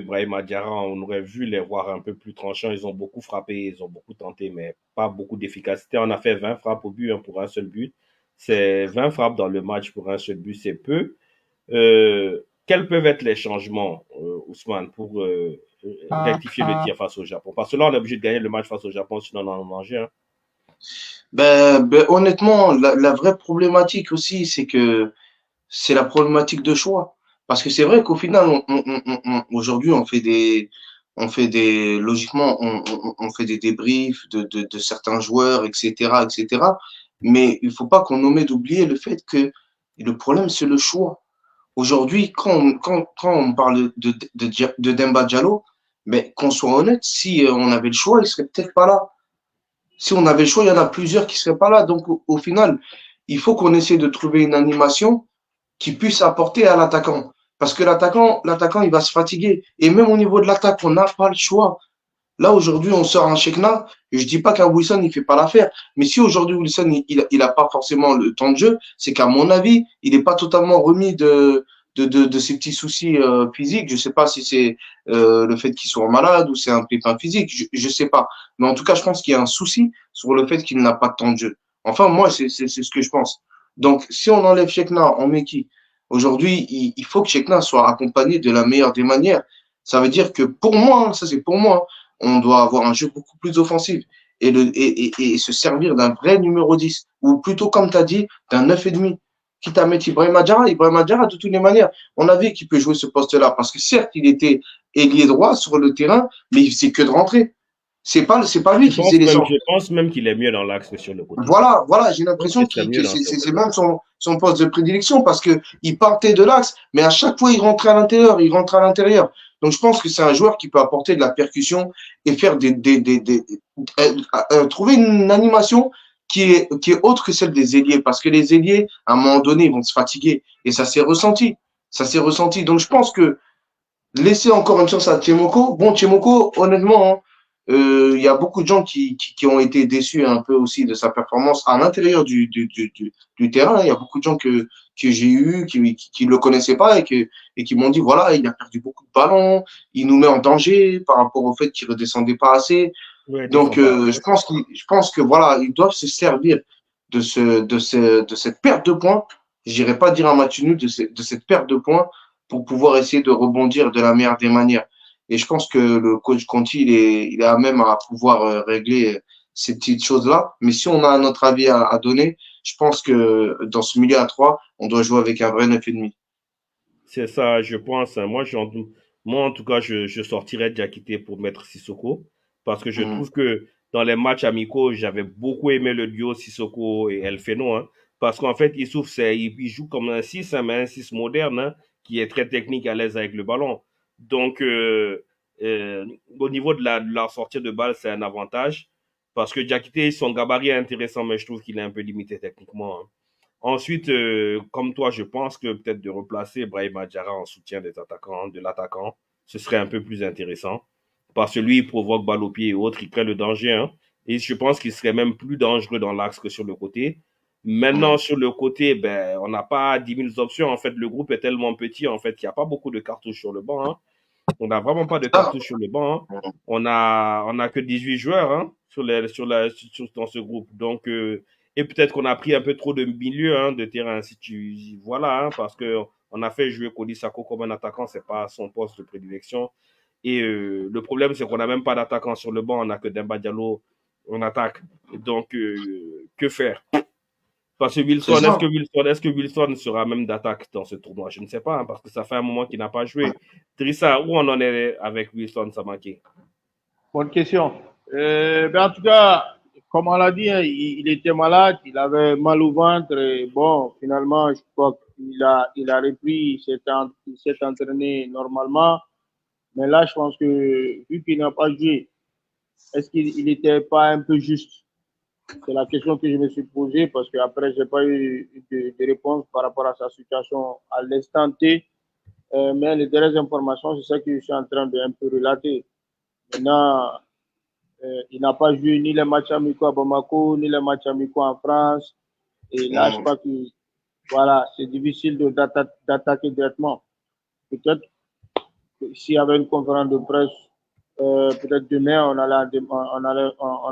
Brahima Diarra, on aurait vu les voir un peu plus tranchants. Ils ont beaucoup frappé, ils ont beaucoup tenté, mais pas beaucoup d'efficacité. On a fait 20 frappes au but, hein, pour un seul but. C'est 20 frappes dans le match pour un seul but, c'est peu. Quels peuvent être les changements, Ousmane, pour rectifier le tir face au Japon? Parce que là, on est obligé de gagner le match face au Japon, sinon on en mangeait. Hein. Honnêtement, la vraie problématique aussi, c'est que c'est la problématique de choix. Parce que c'est vrai qu'au final, aujourd'hui, logiquement, on fait des débriefs de certains joueurs, etc., etc. Mais il faut pas qu'on omet d'oublier le fait que le problème, c'est le choix. Aujourd'hui, quand on parle de Demba Diallo, mais qu'on soit honnête, si on avait le choix, il serait peut-être pas là. Si on avait le choix, il y en a plusieurs qui seraient pas là. Donc, au final, il faut qu'on essaie de trouver une animation qui puisse apporter à l'attaquant. Parce que l'attaquant, il va se fatiguer. Et même au niveau de l'attaque, on n'a pas le choix. Là, aujourd'hui, on sort un Chekna. Je dis pas qu'un Wilson, il fait pas l'affaire. Mais si aujourd'hui, Wilson, il a pas forcément le temps de jeu, c'est qu'à mon avis, il n'est pas totalement remis de ses petits soucis physiques. Je sais pas si c'est le fait qu'il soit malade ou c'est un pépin physique. Je sais pas. Mais en tout cas, je pense qu'il y a un souci sur le fait qu'il n'a pas de temps de jeu. Enfin, moi, c'est ce que je pense. Donc, si on enlève Chekna, on met qui? Aujourd'hui, il faut que Chekna soit accompagné de la meilleure des manières. Ça veut dire que pour moi, ça c'est pour moi, on doit avoir un jeu beaucoup plus offensif et se servir d'un vrai numéro 10, ou plutôt, comme tu as dit, d'un 9,5. Quitte à mettre Ibrahima Diarra, de toutes les manières, on a vu qu'il peut jouer ce poste-là, parce que certes, il était ailier droit sur le terrain, mais il faisait que de rentrer. C'est pas lui qui faisait les centres. Je pense même qu'il est mieux dans l'axe que sur le côté. Voilà, j'ai l'impression que c'est même son poste de prédilection parce que il partait de l'axe, mais à chaque fois il rentrait à l'intérieur, Donc je pense que c'est un joueur qui peut apporter de la percussion et faire trouver une animation qui est autre que celle des ailiers parce que les ailiers à un moment donné ils vont se fatiguer et ça s'est ressenti. Donc je pense que laisser encore une chance à Tchemoko. Bon, Tchemoko, honnêtement, hein, il y a beaucoup de gens qui ont été déçus un peu aussi de sa performance à l'intérieur du terrain. Il y a beaucoup de gens que j'ai eu qui le connaissaient pas et qui m'ont dit voilà, il a perdu beaucoup de ballons, il nous met en danger par rapport au fait qu'il redescendait pas assez. Ouais, Donc, je pense que voilà, ils doivent se servir de cette perte de points. J'irai pas dire un match nul de cette perte de points pour pouvoir essayer de rebondir de la meilleure des manières. Et je pense que le coach Conti, il est à même à pouvoir régler ces petites choses-là. Mais si on a un autre avis à donner, je pense que dans ce milieu à 3, on doit jouer avec un vrai 9,5. c'est ça, je pense. Hein. Moi, en tout cas, je sortirais Diakité pour mettre Sissoko parce que je trouve que dans les matchs amicaux, j'avais beaucoup aimé le duo Sissoko et El Feno. Hein, parce qu'en fait, il joue comme un 6, hein, mais un 6 moderne hein, qui est très technique, à l'aise avec le ballon. Donc, au niveau de la sortie de balle, c'est un avantage parce que Diakité, son gabarit est intéressant, mais je trouve qu'il est un peu limité techniquement. Hein. Ensuite, comme toi, je pense que peut-être de replacer Brahim Adjara en soutien de l'attaquant, ce serait un peu plus intéressant. Parce que lui, il provoque balle au pied et autres, il crée le danger. Hein, et je pense qu'il serait même plus dangereux dans l'axe que sur le côté. Maintenant, sur le côté, ben, on n'a pas 10 000 options. En fait, le groupe est tellement petit, en fait, qu'il n'y a pas beaucoup de cartouches sur le banc. Hein. On n'a vraiment pas de cartouches sur le banc. Hein. On a que 18 joueurs hein, dans ce groupe. Donc, et peut-être qu'on a pris un peu trop de milieu hein, de terrain. Voilà, hein, parce qu'on a fait jouer Cody Sako comme un attaquant, c'est pas son poste de prédilection. Et le problème, c'est qu'on n'a même pas d'attaquant sur le banc, on n'a que Demba Diallo en attaque. Donc, que faire? Parce que est-ce que Wilson sera même d'attaque dans ce tournoi? Je ne sais pas, hein, parce que ça fait un moment qu'il n'a pas joué. Trissa, où on en est avec Wilson Samake? Bonne question. En tout cas, comme on l'a dit, hein, il était malade, il avait mal au ventre. Et bon, finalement, je crois qu'il il a repris, il s'est entraîné normalement. Mais là, je pense que vu qu'il n'a pas joué, est-ce qu'il n'était pas un peu juste? C'est la question que je me suis posée parce qu'après, je n'ai pas eu de réponse par rapport à sa situation à l'instant T. Mais les dernières informations, c'est ça que je suis en train de un peu relater. Maintenant, il n'a pas joué ni les matchs amicaux à Bamako, ni les matchs amicaux en France. Et là, je crois que voilà, c'est difficile d'attaquer directement. Peut-être s'il y avait une conférence de presse, peut-être demain, on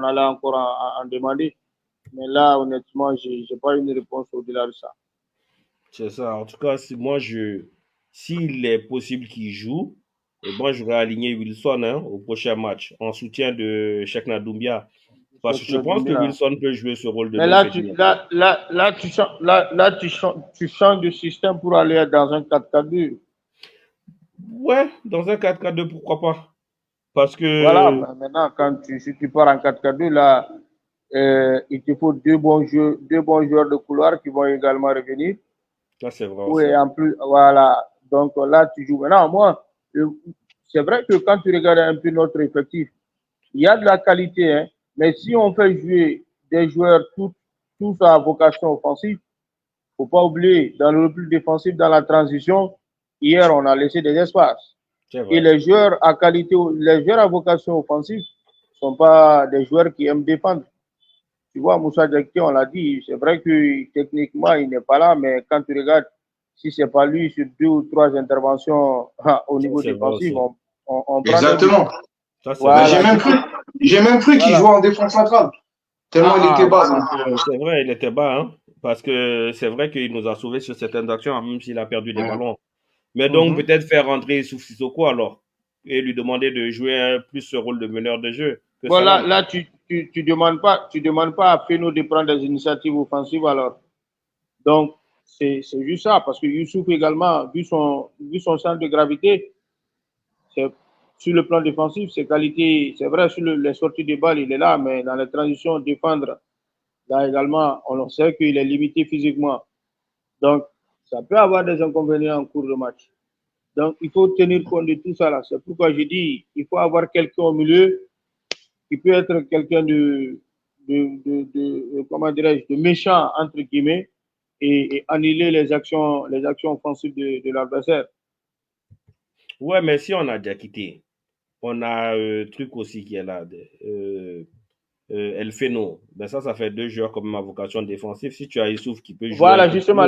allait encore en demander. Mais là, honnêtement, je n'ai pas une réponse au-delà de ça. C'est ça. En tout cas, s'il est possible qu'il joue, moi, j'aurais aligné Wilson hein, au prochain match en soutien de Cheikhna Doumbia. Parce que je pense que Wilson peut jouer ce rôle de mais tu changes de système pour aller dans un 4-4-2. Ouais, dans un 4-4-2, pourquoi pas? Parce que. Voilà, maintenant, si tu pars en 4-4-2, là, il te faut deux bons joueurs de couloir qui vont également revenir. Ça, c'est vrai. Oui, en plus, voilà. Donc là, tu joues. Maintenant, moi, c'est vrai que quand tu regardes un peu notre effectif, il y a de la qualité, hein, mais si on fait jouer des joueurs tous à vocation offensive, faut pas oublier, dans le repli défensif, dans la transition, hier, on a laissé des espaces. Et les joueurs à qualité, les joueurs à vocation offensive ne sont pas des joueurs qui aiment défendre. Tu vois, Moussa Diakité, on l'a dit, c'est vrai que techniquement, il n'est pas là, mais quand tu regardes, si ce n'est pas lui sur 2 ou 3 interventions au niveau défensif, on prend. Exactement. Voilà. J'ai même cru qu'il jouait en défense centrale. Tellement il était bas. C'est vrai, il était bas, hein, parce que c'est vrai qu'il nous a sauvés sur certaines actions, même s'il a perdu des ballons. Mais donc, peut-être faire rentrer Youssouf Sissoko alors, et lui demander de jouer plus ce rôle de meneur de jeu. Voilà, là, tu demandes pas à Feno de prendre des initiatives offensives alors. Donc, c'est juste ça, parce que Youssouf également, vu son centre de gravité, sur le plan défensif, ses qualités, c'est vrai, sur les sorties de balles, il est là, mais dans les transitions, défendre, là également, on sait qu'il est limité physiquement. Donc, ça peut avoir des inconvénients en cours de match. Donc, il faut tenir compte de tout ça là. C'est pourquoi je dis, il faut avoir quelqu'un au milieu qui peut être quelqu'un comment dirais-je, de méchant, entre guillemets, et annuler les actions offensives de l'adversaire. Ouais, mais si on a déjà quitté, on a truc aussi qui est là. El Feno. Ben ça fait 2 joueurs comme ma vocation défensive. Si tu as Issouf qui peut jouer un Voilà, peu justement,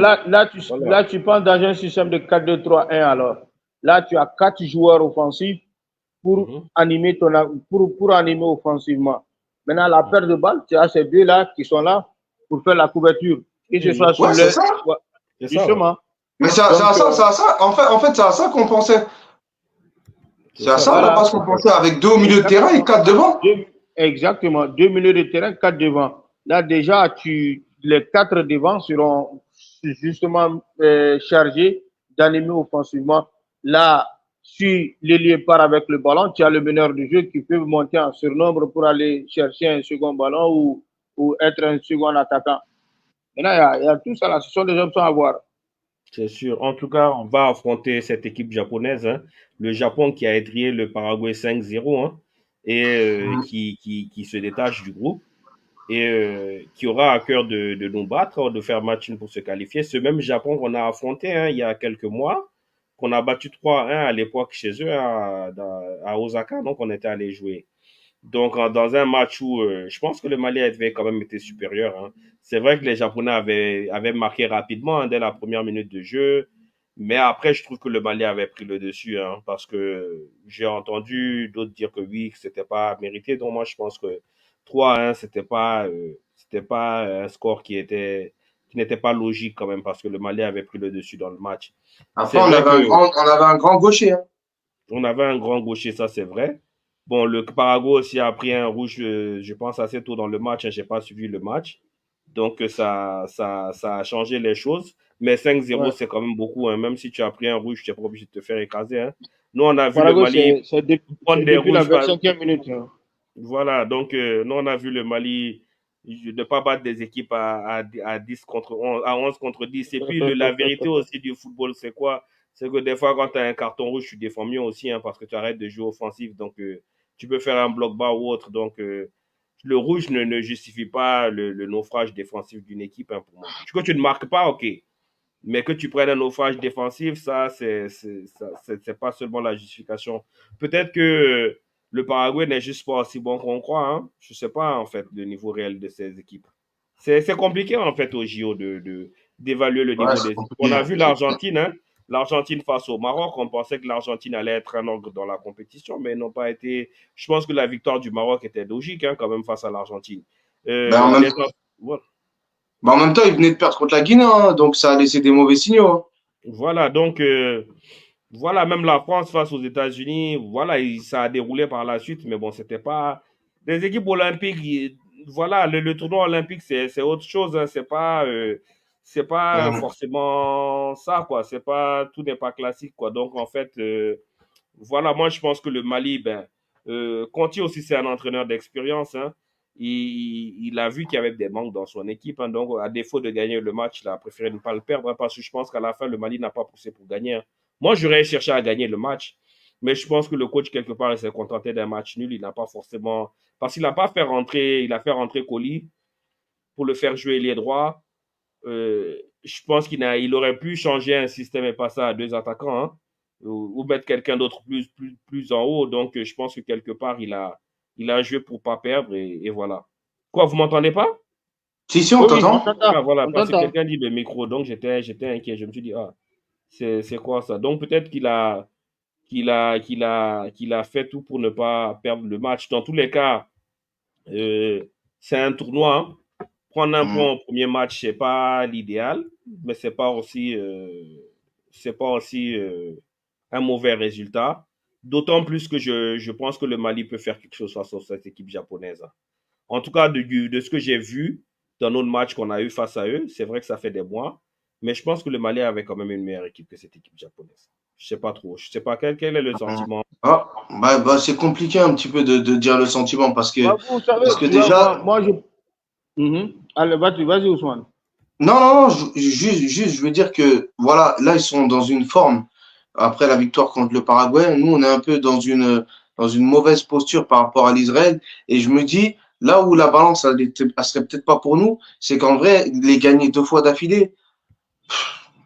plus, voilà. là, tu penses dans un système de 4-2-3-1 alors. Là, tu as 4 joueurs offensifs pour Mhm. animer pour animer offensivement. Maintenant, la perte de balle, tu as ces deux-là qui sont là pour faire la couverture. Que ce soit sur Ouais, c'est le. ça. C'est ça, ouais. Justement. Mais c'est Donc, à ça, c'est à ça. En fait, c'est à ça qu'on pensait. C'est C'est à ça, ça, c'est à la voilà. base, qu'on pensait avec 2 au milieu de terrain et Exactement. 4 devant. Exactement. 2 milieux de terrain, 4 devant. Là, déjà, les 4 devant seront justement chargés d'animer offensivement. Là, si l'ailier part avec le ballon, tu as le meneur du jeu qui peut monter en surnombre pour aller chercher un second ballon ou être un second attaquant. Maintenant, il y a tout ça là. Ce sont des options à voir. C'est sûr. En tout cas, on va affronter cette équipe japonaise, hein. Le Japon qui a étrié le Paraguay 5-0, hein, et qui se détache du groupe et qui aura à cœur de nous battre, de faire match nul pour se qualifier. Ce même Japon qu'on a affronté, hein, il y a quelques mois, qu'on a battu 3-1 à l'époque chez eux à Osaka, donc on était allé jouer. Donc, dans un match où je pense que le Mali avait quand même été supérieur, hein. C'est vrai que les Japonais avaient marqué rapidement, hein, dès la première minute de jeu. Mais après, je trouve que le Mali avait pris le dessus, hein, parce que j'ai entendu d'autres dire que oui, que c'était pas mérité. Donc moi, je pense que 3-1, c'était pas un score qui n'était pas logique quand même, parce que le Mali avait pris le dessus dans le match. Après, C'est vrai que on avait un grand gaucher. Hein. on avait un grand gaucher, ça c'est vrai. Bon, le Paraguay aussi a pris un rouge, je pense, assez tôt dans le match. Hein, j'ai pas suivi le match. Donc, ça a changé les choses. Mais 5-0, Ouais. c'est quand même beaucoup, hein. Même si tu as pris un rouge, tu n'es pas obligé de te faire écraser, hein. Nous, on a vu le Paraguay, Mali prendre c'est des depuis la rouges. 25e minute. Hein. Voilà, donc nous, on a vu le Mali ne pas battre des équipes à 10 contre 11, à 11 contre 10. Et puis, la vérité aussi du football, c'est quoi? C'est que des fois, quand tu as un carton rouge, tu défends mieux aussi, hein, parce que tu arrêtes de jouer offensif. Donc, tu peux faire un bloc bas ou autre. Donc, le rouge ne justifie pas le naufrage défensif d'une équipe, hein, pour moi. Que tu ne marques pas, ok. Mais que tu prennes un naufrage défensif, ça, c'est pas seulement la justification. Peut-être que le Paraguay n'est juste pas aussi bon qu'on croit, hein. Je sais pas, en fait, le niveau réel de ces équipes. C'est compliqué, en fait, au JO d'évaluer le Ouais, niveau c'est des équipes. On compliqué. a vu l'Argentine, hein. L'Argentine face au Maroc, on pensait que l'Argentine allait être un ogre dans la compétition, mais ils n'ont pas été. Je pense que la victoire du Maroc était logique, hein, quand même, face à l'Argentine. Ben, Les... Voilà. en même temps, ils venaient de perdre contre la Guinée, hein, donc ça a laissé des mauvais signaux. Hein. Voilà, donc voilà, même la France face aux États-Unis, voilà, ça a déroulé par la suite, mais bon, c'était pas des équipes olympiques. Voilà, le tournoi olympique, c'est autre chose, hein, c'est pas forcément ça, quoi. C'est pas tout n'est pas classique, quoi. Donc en fait, voilà, moi je pense que le Mali, ben, Conti aussi c'est un entraîneur d'expérience, hein. Il a vu qu'il y avait des manques dans son équipe, hein, donc à défaut de gagner le match, il a préféré ne pas le perdre, hein, parce que je pense qu'à la fin le Mali n'a pas poussé pour gagner, hein. Moi j'aurais cherché à gagner le match, mais je pense que le coach quelque part il s'est contenté d'un match nul, il n'a pas forcément parce qu'il n'a pas fait rentrer, il a fait rentrer Coly pour le faire jouer les droits. Je pense il aurait pu changer un système et passer à 2 attaquants, hein, ou mettre quelqu'un d'autre plus en haut. Donc, je pense que quelque part, il a joué pour pas perdre et voilà. Quoi, vous m'entendez pas? Si, on Oui, oui, t'entend. Ah, voilà, on parce que t'entend. quelqu'un dit le micro, donc j'étais inquiet. Je me suis dit, ah, c'est quoi ça? Donc, peut-être qu'il a fait tout pour ne pas perdre le match. Dans tous les cas, euh, c'est un tournoi, hein. Prendre un point au premier match, c'est pas l'idéal, mais c'est pas aussi un mauvais résultat. D'autant plus que je pense que le Mali peut faire quelque chose face à cette équipe japonaise, hein. En tout cas, de ce que j'ai vu dans notre match qu'on a eu face à eux, c'est vrai que ça fait des mois, mais je pense que le Mali avait quand même une meilleure équipe que cette équipe japonaise. Je sais pas trop. Je sais pas quel est le sentiment Ah, c'est compliqué un petit peu de dire le sentiment Bah, vous savez, déjà, moi je. Allez, vas-y, Ousmane. non, non, non, juste, je veux dire que, voilà, là, ils sont dans une forme après la victoire contre le Paraguay. Nous, on est un peu dans une mauvaise posture par rapport à l'Israël. Et je me dis, là où la balance, elle serait peut-être pas pour nous, c'est qu'en vrai, les gagner 2 fois d'affilée,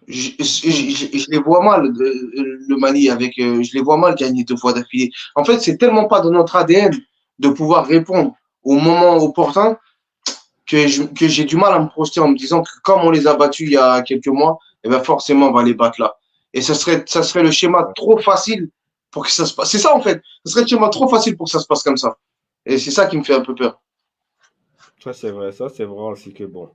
je les vois mal, le Mali, je les vois mal gagner 2 fois d'affilée. En fait, c'est tellement pas dans notre ADN de pouvoir répondre au moment opportun que j'ai du mal à me projeter en me disant que comme on les a battus il y a quelques mois, eh ben forcément on va les battre là. Et ça serait le schéma trop facile pour que ça se passe. C'est ça en fait. Ce serait le schéma trop facile pour que ça se passe comme ça. Et c'est ça qui me fait un peu peur. Ça c'est vrai aussi que bon.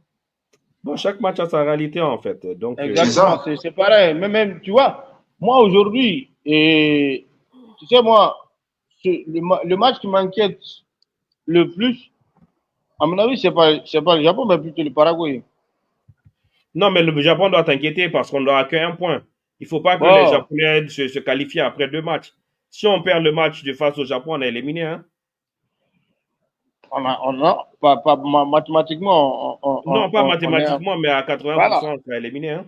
Bon, chaque match a sa réalité en fait. Donc, C'est Exactement, ça. c'est pareil. Même, tu vois, moi aujourd'hui, et tu sais, moi, le match qui m'inquiète le plus, à mon avis, c'est pas le Japon, mais plutôt le Paraguay. non, mais le Japon doit t'inquiéter parce qu'on n'aura qu'un point. Il ne faut pas que les Bon, Japonais se qualifient après 2 matchs. Si on perd le match de face au Japon, on est éliminé. Hein. mathématiquement, Non, pas on est. mathématiquement, mais à Voilà, 80%, on sera éliminé. Hein.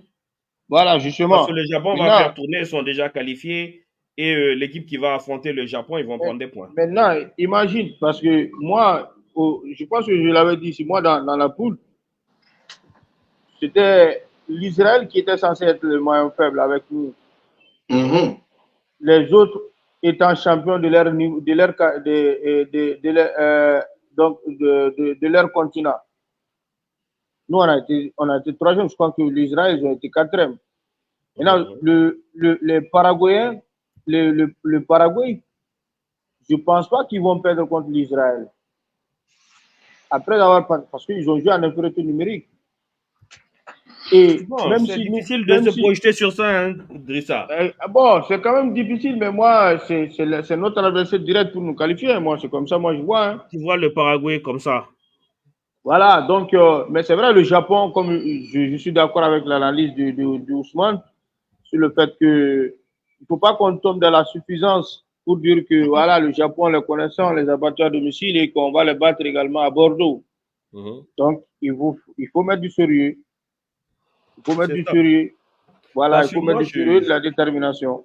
voilà, Parce que justement. le Japon va Maintenant, faire tourner, ils sont déjà qualifiés. Et l'équipe qui va affronter le Japon, ils vont prendre des points. maintenant, imagine, parce que moi, je pense que je l'avais dit, c'est moi dans la poule, c'était l'Israël qui était censé être le maillon faible avec nous. Mhm. Les autres étant champions de leur niveau, de leur continent. Nous, on a été troisième. Je crois que l'Israël, ils ont été quatrième. Maintenant, Mhm. les Paraguayens, le Paraguay, je ne pense pas qu'ils vont perdre contre l'Israël. Après avoir, parce qu'ils ont joué en infériorité numérique. Et Bon, même c'est si nous, difficile de même se si, projeter sur ça, hein, Drissa. bon, c'est quand même difficile, mais moi, c'est notre adversaire direct pour nous qualifier. Moi, c'est comme ça, moi, je vois. Hein. Tu vois le Paraguay comme ça. Voilà, donc, mais c'est vrai, le Japon, comme je suis d'accord avec l'analyse de Ousmane, sur le fait que il ne faut pas qu'on tombe dans la suffisance pour dire que voilà, le Japon, les connaissant, les a battus à domicile et qu'on va les battre également à Bordeaux. Mhm. Donc, il faut mettre du sérieux. Il faut mettre C'est du ça. sérieux. Voilà, il Parce que faut mettre moi, du sérieux, de la détermination.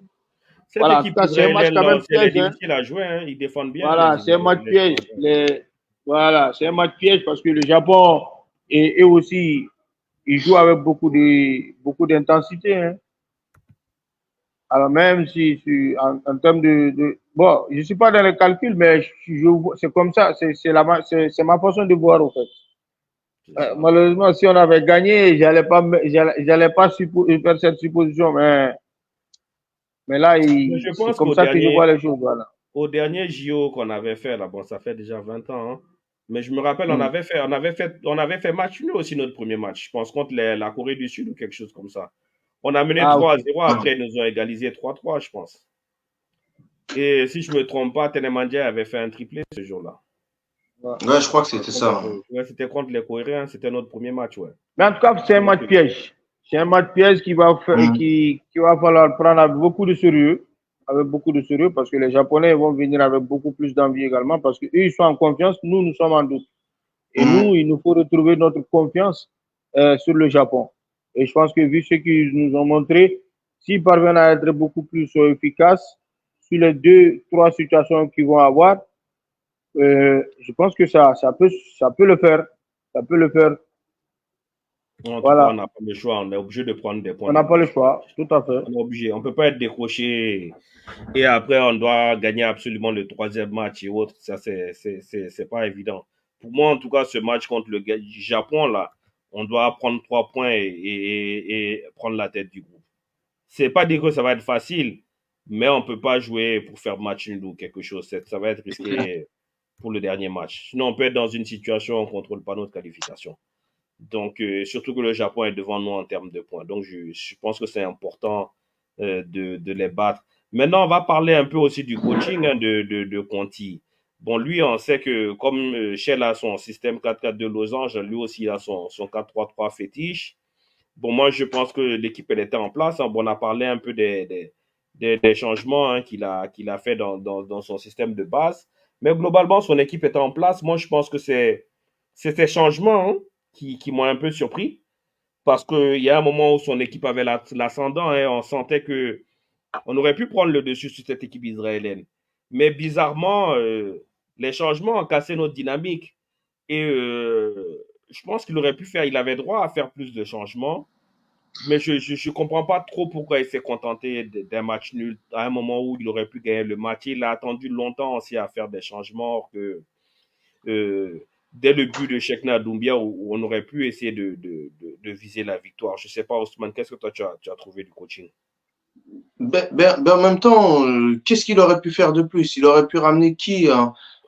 cette Voilà, en tout équipe cas, c'est un match israélienne, quand là même aussi, elle est piège. Hein. difficile à jouer. Hein. Ils défendent bien, Voilà, c'est un match piège. Voilà, c'est un match piège parce que le Japon, et aussi, il joue avec beaucoup d'intensité. Hein. Alors même si en termes bon, je ne suis pas dans le calcul, mais c'est comme ça, c'est ma façon de voir en fait. C'est ça. Malheureusement, si on avait gagné, j'allais pas faire cette supposition, mais là, Mais je c'est pense comme ça que je vois les choses, voilà. au dernier JO qu'on avait fait, là, bon, ça fait déjà 20 ans, hein, mais je me rappelle, Hmm. on avait fait match nul aussi, notre premier match, je pense, contre la Corée du Sud ou quelque chose comme ça. On a mené Ah, 3 ok. à 0, après, ils nous ont égalisé 3-3, je pense. Et si je ne me trompe pas, Tenemandja avait fait un triplé ce jour-là. Ouais. Ouais, je crois que c'était ça. Ouais, c'était contre les Coréens, c'était notre premier match, ouais. Mais en tout cas, c'est un Donc, match piège. C'est un match piège Mhm. qui va falloir prendre avec beaucoup de sérieux, parce que les Japonais vont venir avec beaucoup plus d'envie également, parce qu'eux, ils sont en confiance, nous sommes en doute. Et Mhm. nous, il nous faut retrouver notre confiance sur le Japon. Et je pense que vu ce qu'ils nous ont montré, s'ils parviennent à être beaucoup plus efficaces sur les deux, trois situations qu'ils vont avoir, je pense que ça peut le faire. Ça peut le faire. en tout cas, on Voilà. n'a pas le choix, on est obligé de prendre des On points n'a dans pas les le matchs. choix. Tout à fait. On est obligé. On ne peut pas être décroché et après, on doit gagner absolument le troisième match et autres. Ça, c'est pas évident. Pour moi, en tout cas, ce match contre le Japon, là, on doit prendre 3 points et prendre la tête du groupe. C'est pas dire que ça va être facile, mais on peut pas jouer pour faire match nul ou quelque chose. Ça va être C'est clair. risqué pour le dernier match. Sinon, on peut être dans une situation où on ne contrôle pas notre qualification. Donc, surtout que le Japon est devant nous en termes de points. Donc, je pense que c'est important de les battre. Maintenant, on va parler un peu aussi du coaching hein, de Conti. Bon, lui, on sait que comme Shell a son système 4-4 de losange, lui aussi il a son 4-3-3 fétiche. Bon, moi, je pense que l'équipe, elle était en place. Hein. Bon, on a parlé un peu des changements hein, qu'il a fait dans son système de base. Mais globalement, son équipe est en place. Moi, je pense que c'est ces changements hein, qui m'ont un peu surpris. Parce qu'il y a un moment où son équipe avait l'ascendant. Hein, on sentait que on aurait pu prendre le dessus sur cette équipe israélienne. Mais bizarrement, les changements ont cassé notre dynamique. Et je pense qu'il aurait pu faire, il avait droit à faire plus de changements. Mais je ne comprends pas trop pourquoi il s'est contenté d'un match nul à un moment où il aurait pu gagner le match. Il a attendu longtemps aussi à faire des changements que dès le but de Cheikhna Doumbia où on aurait pu essayer de viser la victoire. Je ne sais pas, Ousmane, qu'est-ce que toi tu as trouvé du coaching? En même temps, qu'est-ce qu'il aurait pu faire de plus? Il aurait pu ramener qui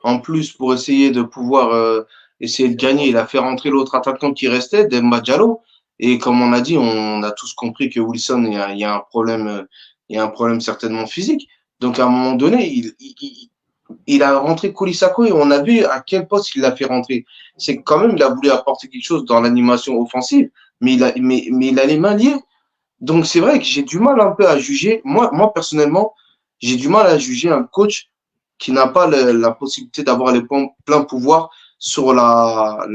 en plus pour essayer de pouvoir essayer de gagner? Il a fait rentrer l'autre attaquant qui restait, Demba Diallo. Et comme on a dit, on a tous compris que Wilson, il y a un problème, il y a un problème certainement physique. Donc à un moment donné, il a rentré Koulibaly et on a vu à quel poste il l'a fait rentrer. C'est quand même, il a voulu apporter quelque chose dans l'animation offensive, mais il a les mains liées. Donc c'est vrai que j'ai du mal un peu à juger. Moi personnellement, j'ai du mal à juger un coach qui n'a pas la possibilité d'avoir les pleins pouvoirs sur la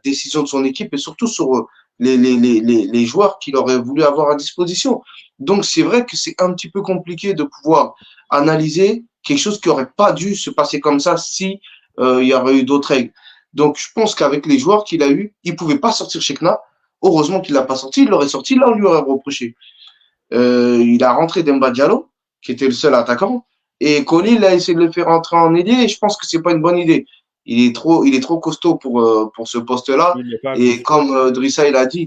décision de son équipe et surtout sur les joueurs qu'il aurait voulu avoir à disposition. Donc c'est vrai que c'est un petit peu compliqué de pouvoir analyser quelque chose qui aurait pas dû se passer comme ça si il y aurait eu d'autres règles. Donc je pense qu'avec les joueurs qu'il a eu, il pouvait pas sortir Chekna. Heureusement qu'il l'a pas sorti, il l'aurait sorti, là on lui aurait reproché. Il a rentré Demba Diallo, qui était le seul attaquant, et Colli il a essayé de le faire rentrer en ailier, et je pense que c'est pas une bonne idée. Il est trop costaud pour ce poste-là. Il n'est pas Et costaud. comme Drissa il a dit,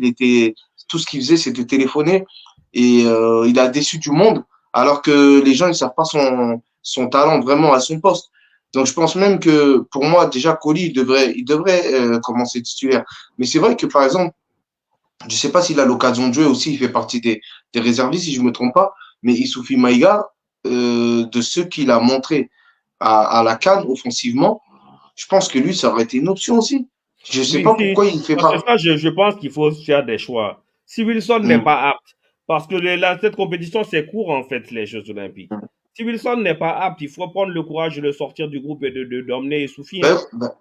tout ce qu'il faisait, c'était téléphoner. Et il a déçu du monde, alors que les gens, ils savent pas son talent vraiment à son poste. Donc, je pense même que, pour moi, déjà, Colli, il devrait commencer titulaire. Mais c'est vrai que, par exemple, je sais pas s'il a l'occasion de jouer aussi, il fait partie des réservistes, si je me trompe pas, mais Issoufi Maïga, de ceux qu'il a montré à la CAN offensivement, je pense que lui, ça aurait été une option aussi. Je sais Oui, pas pourquoi il fait parce que pas. ça, je pense qu'il faut faire des choix. Si Wilson n'est Mm. pas apte, parce que cette compétition, c'est court, en fait, les Jeux Olympiques. Si Wilson n'est pas apte, il faut prendre le courage de le sortir du groupe et d'emmener Soufi. Hein. Ben, ben,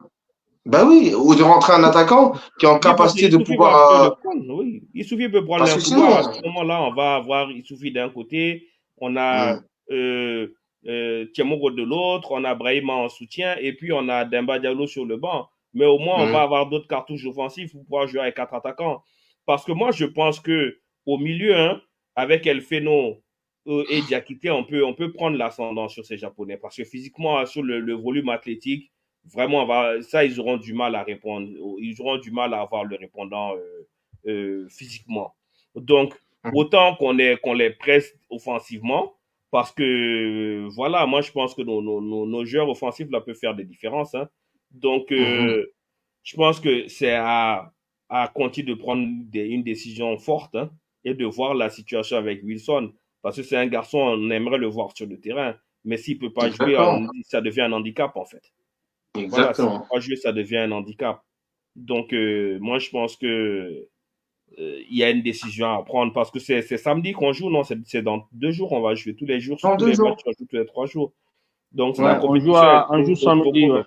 ben oui, ou de rentrer un attaquant qui est en Oui, parce capacité de qu'Issoufi va pouvoir. pouvoir le prendre, oui. Issoufi peut prendre Parce le que pouvoir. À ce sinon. moment-là, on va avoir Issoufi d'un côté, on a Mm, euh, Tiamoro de l'autre, on a Brahima en soutien, et puis on a Demba Diallo sur le banc. Mais au moins, on va mm, avoir d'autres cartouches offensives pour pouvoir jouer avec 4 attaquants. Parce que moi, je pense que au milieu, hein, avec El Feno et Diakité, on peut prendre l'ascendant sur ces Japonais. Parce que physiquement, sur le volume athlétique, vraiment, ça, ils auront du mal à répondre. Ils auront du mal à avoir le répondant physiquement. Donc, mm, autant qu'on les presse offensivement, parce que, voilà, moi, je pense que nos joueurs offensifs là, peuvent faire des différences. Hein. Donc, mm. je pense que c'est à Conti de prendre une décision forte hein, et de voir la situation avec Wilson. Parce que c'est un garçon, on aimerait le voir sur le terrain. Mais s'il ne peut pas jouer, Exactement. ça devient un handicap, en fait. Voilà, s'il ne peut Exactement. pas jouer, ça devient un handicap. Donc, moi, je pense que il y a une décision à prendre parce que c'est samedi qu'on joue, non, c'est dans 2 jours, on va jouer tous les jours, Dans tous deux les matchs, jours. on joue tous les 3 jours. Donc, la Ouais. compétition est On joue trop samedi, ouais. chrono.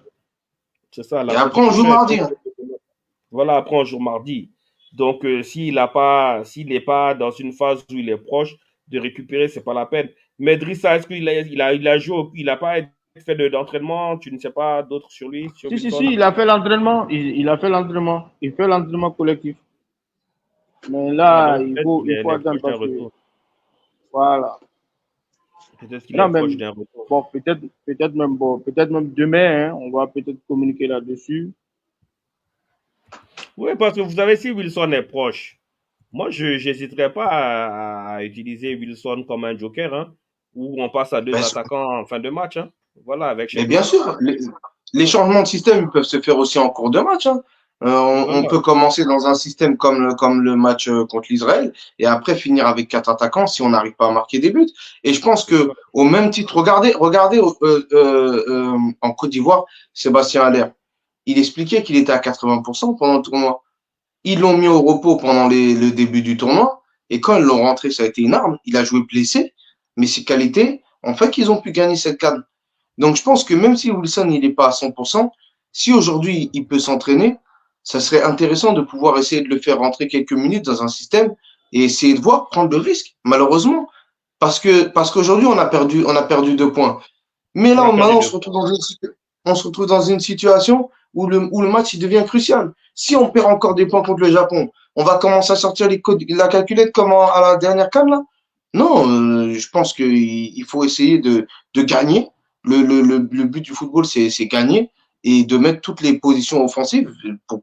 C'est ça, Et la après, on joue compétition est trop mardi. Hein. chrono. Voilà, après, on joue mardi. Donc, s'il n'est pas dans une phase où il est proche de récupérer, c'est pas la peine. Mais Drissa, est-ce qu'il a joué, il n'a pas fait d'entraînement, tu ne sais pas d'autres sur lui, sur Si, Wilson? il a fait l'entraînement. Il a fait l'entraînement. Il fait l'entraînement collectif. Mais Ah, là, donc peut-être il qu'il faut est attendre proche d'un parce que, retour. voilà. Peut-être qu'il est Non, proche même, d'un retour. bon, peut-être même demain, hein, on va peut-être communiquer là-dessus. Oui, parce que vous savez, si Wilson est proche, moi, je n'hésiterai pas à utiliser Wilson comme un joker, hein, où on passe à deux Ben, attaquants en fin de match. Hein. Voilà, avec mais bien Chekna. sûr, les changements de système ils peuvent se faire aussi en cours de match. Hein. On Voilà. peut commencer dans un système comme le match contre l'Israël et après finir avec 4 attaquants si on n'arrive pas à marquer des buts. Et je pense C'est que ça. au même titre, regardez en Côte d'Ivoire, Sébastien Haller, il expliquait qu'il était à 80% pendant le tournoi. Ils l'ont mis au repos pendant le début du tournoi et quand ils l'ont rentré, ça a été une arme. Il a joué blessé, mais ses qualités ont fait qu'ils ont pu gagner cette CAN. Donc, je pense que même si Wilson, il n'est pas à 100%, si aujourd'hui, il peut s'entraîner, ça serait intéressant de pouvoir essayer de le faire rentrer quelques minutes dans un système et essayer de voir, prendre le risque, malheureusement. Parce qu'aujourd'hui, on a perdu 2 points. Mais là, maintenant, on se retrouve dans une situation où le match, il devient crucial. Si on perd encore des points contre le Japon, on va commencer à sortir la calculette comme à la dernière CAN, là? Non, je pense qu'il faut essayer de gagner. Le but du football, c'est gagner et de mettre toutes les positions offensives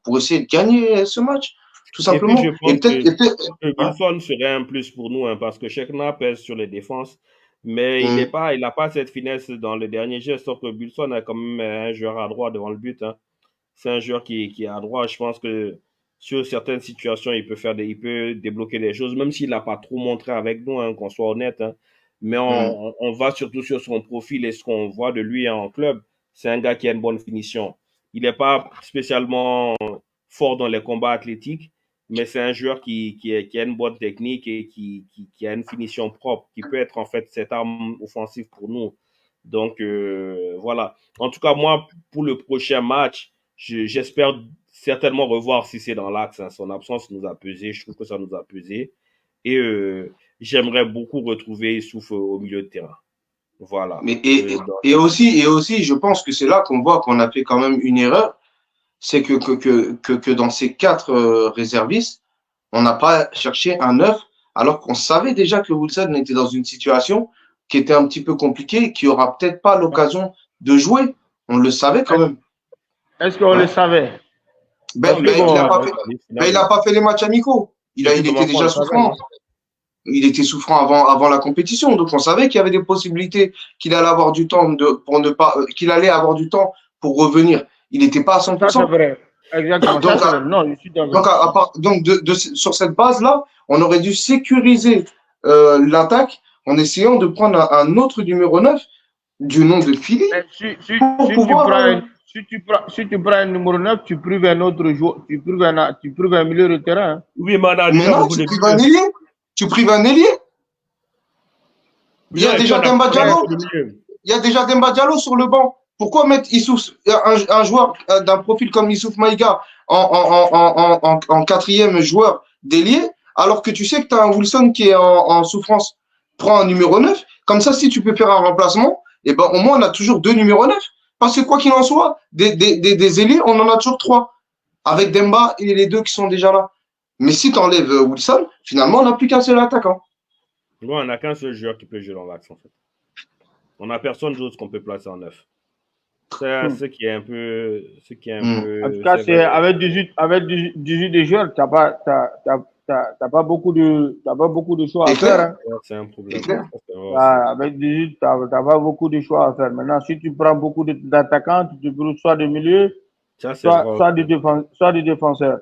pour essayer de gagner ce match, tout Et puis, simplement. je Et pense que hein? Wilson serait un plus pour nous, hein, parce que Chekna pèse sur les défenses, mais il n'a pas cette finesse dans les derniers gestes, sauf que Wilson est quand même un joueur à droit devant le but, hein. C'est un joueur qui est à droit. Je pense que sur certaines situations, il peut débloquer des choses, même s'il n'a pas trop montré avec nous, hein, qu'on soit honnête, hein. Mais on va surtout sur son profil et ce qu'on voit de lui, hein, en club. C'est un gars qui a une bonne finition. Il n'est pas spécialement fort dans les combats athlétiques, mais c'est un joueur qui a une bonne technique et qui a une finition propre, qui peut être en fait cette arme offensive pour nous. Donc, voilà. En tout cas, moi, pour le prochain match, j'espère certainement revoir si c'est dans l'axe, hein. Son absence nous a pesé. Je trouve que ça nous a pesé. Et j'aimerais beaucoup retrouver Issouf au milieu de terrain. Voilà. Mais et aussi, je pense que c'est là qu'on voit qu'on a fait quand même une erreur, c'est que dans ces 4 réservistes, on n'a pas cherché un neuf, alors qu'on savait déjà que Wilson était dans une situation qui était un petit peu compliquée, qui aura peut-être pas l'occasion de jouer. On le savait quand même. Est-ce qu'on le savait? Il n'a pas fait les matchs amicaux. Il était déjà souffrant. Il était souffrant avant la compétition, donc on savait qu'il y avait des possibilités qu'il allait avoir du temps qu'il allait avoir du temps pour revenir. Il n'était pas à 100%. Ça, c'est vrai. Exactement. Sur cette base-là, on aurait dû sécuriser l'attaque en essayant de prendre un autre numéro 9 du nom de Philippe. Si tu prends un numéro 9, tu prives un autre joueur, tu prives un milieu de terrain. Hein. Oui, mais non, tu prives un ailier. Tu prives un ailier. Il y a déjà Demba Diallo. Il y a déjà Demba Diallo sur le banc. Pourquoi mettre Issouf, un joueur d'un profil comme Issouf Maïga en 4e joueur d'ailier, alors que tu sais que tu as un Wilson qui est en souffrance? Prends un numéro 9. Comme ça, si tu peux faire un remplacement, et ben, au moins, on a toujours 2 numéros 9. Parce que quoi qu'il en soit, des ailiers, on en a toujours 3. Avec Demba et les 2 qui sont déjà là. Mais si tu enlèves Wilson, finalement, on n'a plus qu'un seul attaquant. Ouais, on n'a qu'un seul joueur qui peut jouer dans l'axe, en fait. On n'a personne d'autre qu'on peut placer en 9. C'est ce qui est un peu. En tout cas, c'est avec 18 de joueurs, tu n'as pas beaucoup de choix à faire. Hein. C'est un problème. Avec 18, tu n'as pas beaucoup de choix à faire. Maintenant, si tu prends beaucoup d'attaquants, tu te trouves soit de milieu, soit de défenseurs.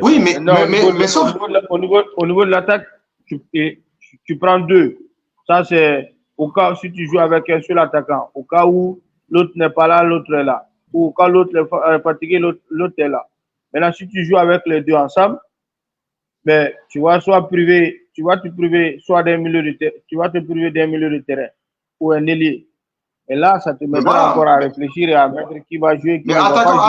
Oui, mais sauf. Au niveau de l'attaque, tu prends 2. Ça, c'est au cas où si tu joues avec un seul attaquant, au cas où l'autre n'est pas là, l'autre est là. Ou au cas où l'autre est fatigué, l'autre est là. Maintenant, si tu joues avec les 2 ensemble, ben, tu vas te priver soit d'un milieu de terrain, tu vas te priver d'un milieu de terrain ou un ailier. Et là, ça te mettra encore à réfléchir et à mettre qui va jouer, qui va pas jouer.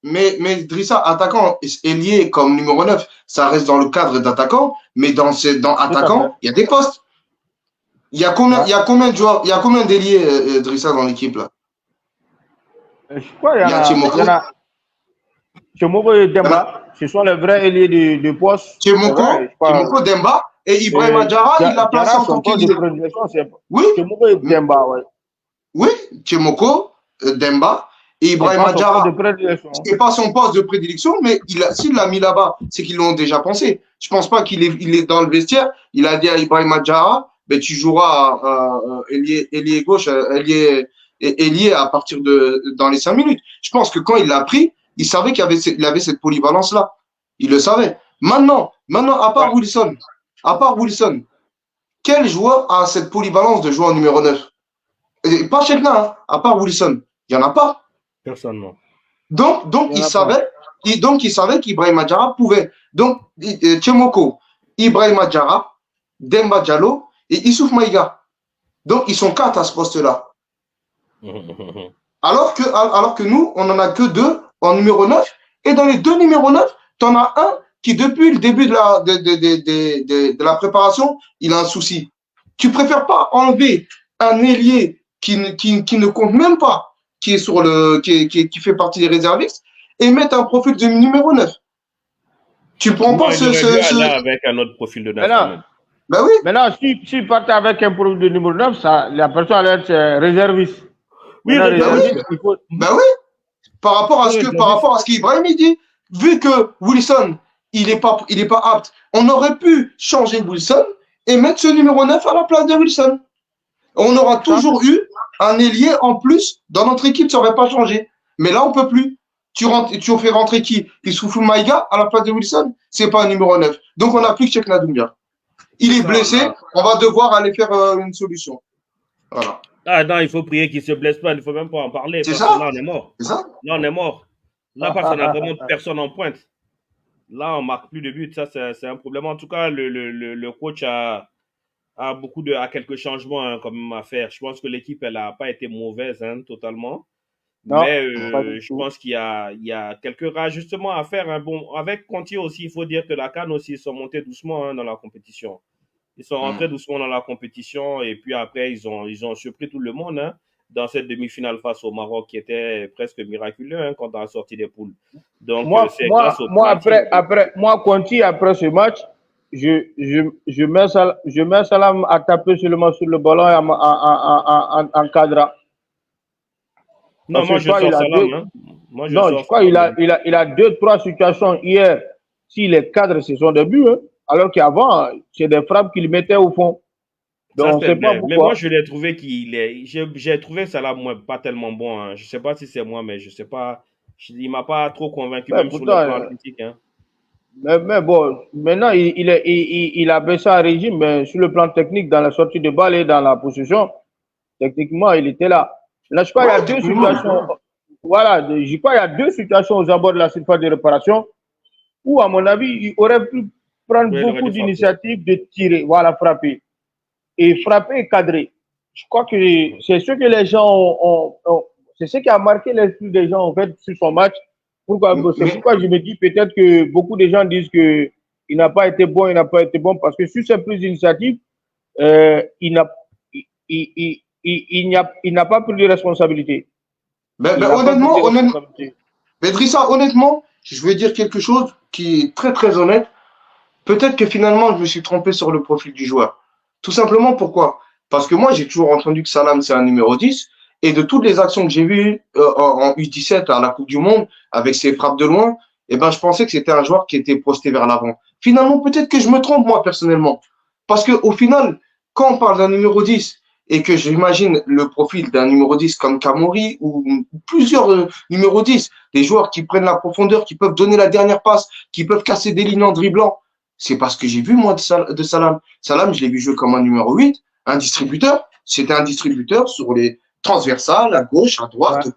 Mais Drissa, attaquant ailier comme numéro 9, ça reste dans le cadre d'attaquant, mais dans attaquant, il y a des postes. Il y a combien de joueurs, il y a combien d'ailiers, Drissa, dans l'équipe là? Je crois qu'il y en a. Tchemoko et Demba, ce sont les vrais ailiers de poste. Tchemoko, Demba et Ibrahima Diarra, il l'a placé en tant qu'ailier. Oui. Tchemoko et Demba, oui. Oui, Tchemoko, Demba et Ibrahima Diarra. Ce n'est pas son poste de prédilection, mais s'il l'a mis là-bas, c'est qu'ils l'ont déjà pensé. Je ne pense pas qu'il est dans le vestiaire. Il a dit à Ibrahima Diarra, ben, tu joueras ailier gauche, ailier à partir dans les 5 minutes. Je pense que quand il l'a pris, il savait qu'il avait cette polyvalence-là. Il le savait. Maintenant, à part Wilson, quel joueur a cette polyvalence de jouer en numéro 9? Et pas Chekna, hein, à part Wilson. Il n'y en a pas. Personne, non. Donc il savait qu'Ibrahima Diarra pouvait. Donc, Tchemoko, Ibrahima Diarra, Demba Diallo, et Issouf Maïga. Donc, ils sont 4 à ce poste-là. Alors que nous, on n'en a que 2 en numéro 9. Et dans les 2 numéros 9, tu en as un qui, depuis le début de la préparation, il a un souci. Tu préfères pas enlever un ailier qui ne compte même pas, qui fait partie des réservistes, et mettre un profil de numéro 9. Tu prends pas avec un autre profil de 9. Ben oui. Maintenant, si partait avec un profil de numéro 9, la personne allait être réserviste. Oui, réserviste. Ben oui. Par rapport à ce qu'Ibrahim dit, vu que Wilson, il est pas apte, on aurait pu changer Wilson et mettre ce numéro 9 à la place de Wilson. On aura toujours eu un ailier en plus dans notre équipe, ça n'aurait pas changé. Mais là, on peut plus. Tu fais rentrer qui? Issoufou Maïga à la place de Wilson? C'est pas un numéro 9. Donc, on n'a plus que Cheikhna Doumbia. Il est blessé, on va devoir aller faire une solution. Voilà. Ah non, il faut prier qu'il ne se blesse pas, il ne faut même pas en parler. C'est ça. Là, on est mort. C'est ça. Là, on est mort. Là, parce qu'on n'a vraiment personne en pointe. Là, on ne marque plus de buts. Ça, c'est un problème. En tout cas, le coach a quelques changements quand même à faire. Je pense que l'équipe, elle n'a pas été mauvaise totalement. Non, mais je pense qu'il y a quelques rajustements à faire. Bon, avec Conti aussi, il faut dire que la CAN aussi, ils sont montés doucement dans la compétition. Ils sont rentrés doucement dans la compétition et puis après, ils ont surpris tout le monde dans cette demi-finale face au Maroc qui était presque miraculeux quand on a sorti des poules. Donc, moi, Conti, après ce match, je mets Salam à taper seulement sur le ballon en cadre. Non, moi, je sors Salam. Je crois qu'il a 2-3 situations hier. Si les cadres, ce sont des buts, alors qu'avant, c'est des frappes qu'il mettait au fond. Donc, c'est pas pourquoi. Mais moi, je l'ai trouvé j'ai trouvé Salam pas tellement bon. Je ne sais pas si c'est moi, mais je ne sais pas. Il ne m'a pas trop convaincu, même sur le plan athlétique. Mais bon, maintenant, il a baissé un régime, mais sur le plan technique, dans la sortie de balle et dans la possession, techniquement, il était là. Là, je crois qu'il y a 2 situations. Voilà, je crois qu'il y a 2 situations aux abords de la surface de réparation où, à mon avis, il aurait pu prendre beaucoup d'initiatives de tirer, voilà, frapper. Et frapper et cadrer. Je crois que c'est ce que les gens c'est ce qui a marqué l'esprit des gens, en fait, sur son match. C'est pourquoi je me dis peut-être que beaucoup de gens disent qu'il n'a pas été bon, parce que sur ses prises d'initiative, il n'a pas pris de responsabilité. Honnêtement, Drissa, honnêtement, je vais dire quelque chose qui est très très honnête. Peut-être que finalement, je me suis trompé sur le profil du joueur. Tout simplement, pourquoi? Parce que moi, j'ai toujours entendu que Salam, c'est un numéro 10. Et de toutes les actions que j'ai vues en U17 à la Coupe du Monde, avec ses frappes de loin, je pensais que c'était un joueur qui était posté vers l'avant. Finalement, peut-être que je me trompe, moi, personnellement. Parce qu'au final, quand on parle d'un numéro 10 et que j'imagine le profil d'un numéro 10 comme Kamori ou plusieurs numéros 10, des joueurs qui prennent la profondeur, qui peuvent donner la dernière passe, qui peuvent casser des lignes en dribblant, c'est parce que j'ai vu, moi, de Salam. Salam, je l'ai vu jouer comme un numéro 8, un distributeur. C'était un distributeur sur les transversales, à gauche, à droite,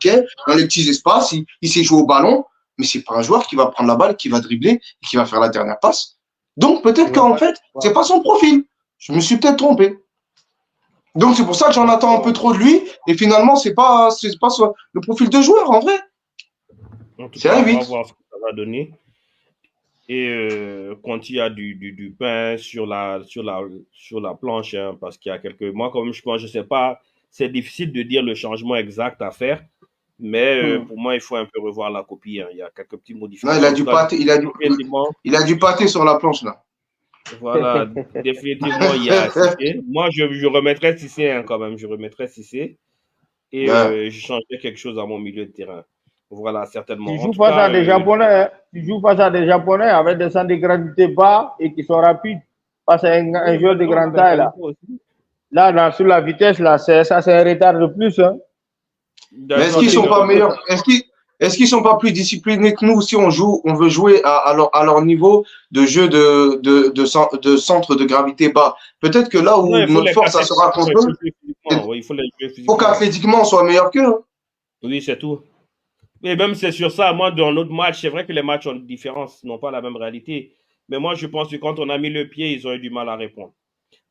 dans les petits espaces. Il sait jouer au ballon, mais c'est pas un joueur qui va prendre la balle, qui va dribbler et qui va faire la dernière passe. Donc, peut-être qu'en fait, c'est pas son profil. Je me suis peut-être trompé. Donc, c'est pour ça que j'en attends un peu trop de lui. Et finalement, c'est pas le profil de joueur, en vrai. C'est un 8. On va voir ce que ça va donner. Et quand il y a du pain sur la planche, parce qu'il y a quelques mois, comme je sais pas, c'est difficile de dire le changement exact à faire, mais pour moi, il faut un peu revoir la copie. Il y a quelques petits modifications. Non, il a du pâté sur la planche, là. Voilà, définitivement, il y a Cissé. Moi, je remettrais Cissé quand même. Je remettrais Cissé et je changerais quelque chose à mon milieu de terrain. Voilà, certainement. Tu joues face à des Japonais, avec des centres de gravité bas et qui sont rapides. Face à un joueur de grande taille, là. Là, sur la vitesse, là, c'est un retard de plus. Mais est-ce qu'ils sont pas meilleurs? Est-ce qu'ils sont pas plus disciplinés que nous si on veut jouer à leur niveau de jeu de centre de gravité bas? Peut-être que là où notre force, ça sera contre eux, il faut qu'athlétiquement, on soit meilleur qu'eux. Oui, c'est tout. Et même c'est sur ça, moi, dans notre match, c'est vrai que les matchs ont une différence, n'ont pas la même réalité. Mais moi, je pense que quand on a mis le pied, ils ont eu du mal à répondre.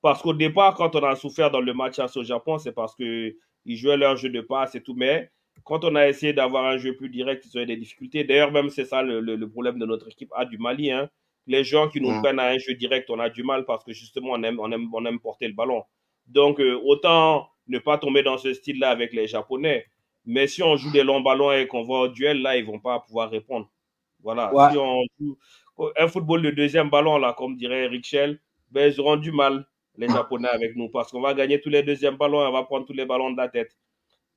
Parce qu'au départ, quand on a souffert dans le match au Japon, c'est parce qu'ils jouaient leur jeu de passe et tout. Mais quand on a essayé d'avoir un jeu plus direct, ils ont eu des difficultés. D'ailleurs, même c'est ça le problème de notre équipe A du Mali. Hein. Les gens qui nous prennent à un jeu direct, on a du mal parce que justement, on aime porter le ballon. Donc, autant ne pas tomber dans ce style-là avec les Japonais. Mais si on joue des longs ballons et qu'on va au duel, là, ils ne vont pas pouvoir répondre. Voilà. Ouais. Si on joue un football de deuxième ballon, là, comme dirait Eric Schell, ben, ils auront du mal, les Japonais, avec nous, parce qu'on va gagner tous les deuxièmes ballons, on va prendre tous les ballons de la tête.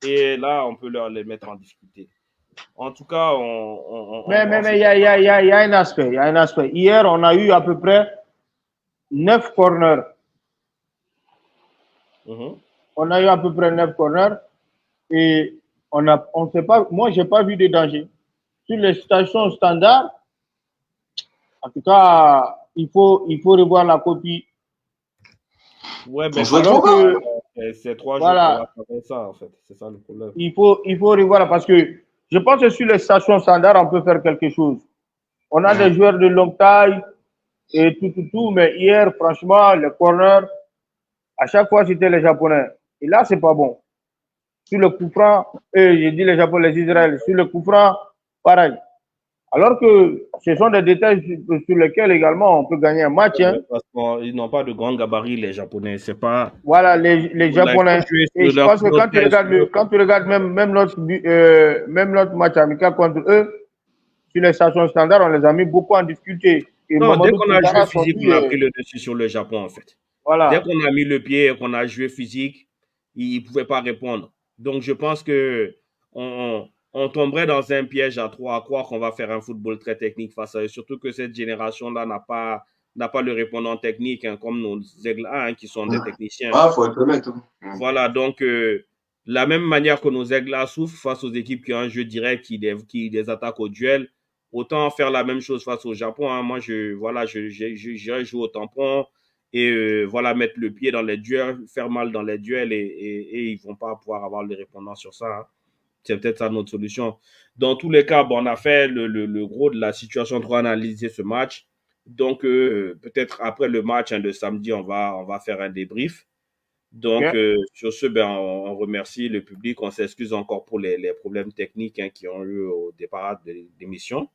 Et là, on peut les mettre en difficulté. En tout cas, mais il y a un aspect. Il y a un aspect. Hier, on a eu à peu près 9 corners. On a eu à peu près 9 corners. Et on sait pas, moi, je n'ai pas vu de danger. Sur les stations standards, en tout cas, il faut revoir la copie. Ouais, mais c'est 3 voilà. jours pour faire ça, en fait. C'est ça le problème. Il faut revoir parce que je pense que sur les stations standards, on peut faire quelque chose. On a des joueurs de longue taille et tout, mais hier, franchement, les corners, à chaque fois, c'était les Japonais. Et là, c'est pas bon. Sur le coup franc, j'ai dit les Japonais, les Israéliens, sur le coup franc, pareil. Alors que ce sont des détails sur lesquels également on peut gagner un match. Hein. Parce qu'ils n'ont pas de grand gabarit, les Japonais. C'est pas. Voilà, les Japonais. Et je pense que quand tu regardes même notre match amical contre eux, sur les stations standards, on les a mis beaucoup en difficulté. Et non, dès qu'on a joué physique, on a pris le dessus sur le Japon, en fait. Voilà. Dès qu'on a mis le pied et qu'on a joué physique, ils ne pouvaient pas répondre. Donc, je pense qu'on tomberait dans un piège à croire qu'on va faire un football très technique face à eux. Surtout que cette génération-là n'a pas le répondant technique, hein, comme nos Aigles A, hein, qui sont des techniciens. Ah, faut être honnête. Voilà, donc, la même manière que nos Aigles A souffrent face aux équipes qui ont un jeu direct, qui les attaquent au duel, autant faire la même chose face au Japon. Hein. Moi, j'irais jouer au tampon et mettre le pied dans les duels, faire mal dans les duels et ils ne vont pas pouvoir avoir les répondants sur ça. Hein. C'est peut-être ça notre solution. Dans tous les cas, on a fait le gros de la situation pour analyser ce match. Donc, peut-être après le match de samedi, on va faire un débrief. Donc, sur ce, on remercie le public. On s'excuse encore pour les problèmes techniques qui ont eu au départ de l'émission.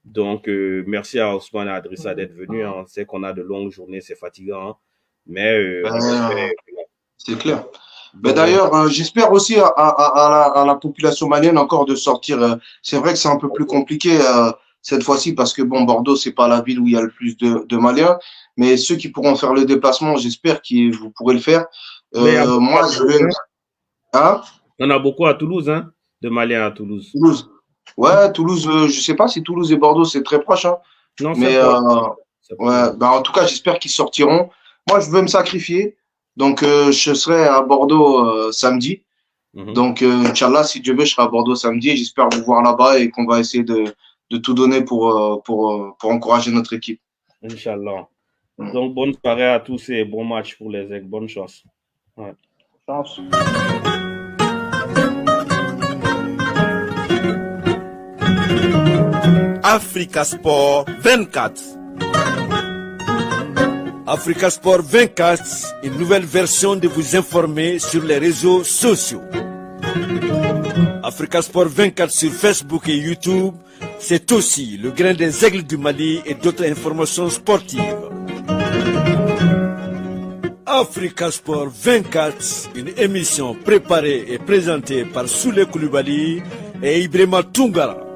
Donc, merci à Ousmane et à Adrissa d'être venus. On sait qu'on a de longues journées, c'est fatigant. Hein. Mais c'est clair. Mais d'ailleurs, j'espère aussi à la population malienne encore de sortir. C'est vrai que c'est un peu plus compliqué cette fois-ci parce que Bordeaux, c'est pas la ville où il y a le plus de Maliens. Mais ceux qui pourront faire le déplacement, j'espère que vous pourrez le faire. Moi, je vais. Hein? On a beaucoup à Toulouse, hein, de Maliens à Toulouse. Ouais, Toulouse, je sais pas si Toulouse et Bordeaux, c'est très proche. Hein. Non, mais en tout cas, j'espère qu'ils sortiront. Moi, je veux me sacrifier. Donc, je serai à Bordeaux samedi. Donc, Inch'Allah, si Dieu veut, je serai à Bordeaux samedi. J'espère vous voir là-bas et qu'on va essayer de tout donner pour encourager notre équipe. Inch'Allah. Donc, bonne soirée à tous et bon match pour les Aigles. Bonne chance. Ouais. Chance. Africa Sport 24. Africa Sport 24, une nouvelle version de vous informer sur les réseaux sociaux. Africa Sport 24 sur Facebook et YouTube, c'est aussi le grain des aigles du Mali et d'autres informations sportives. Africa Sport 24, une émission préparée et présentée par Souley Koulibaly et Ibrahima Toungara.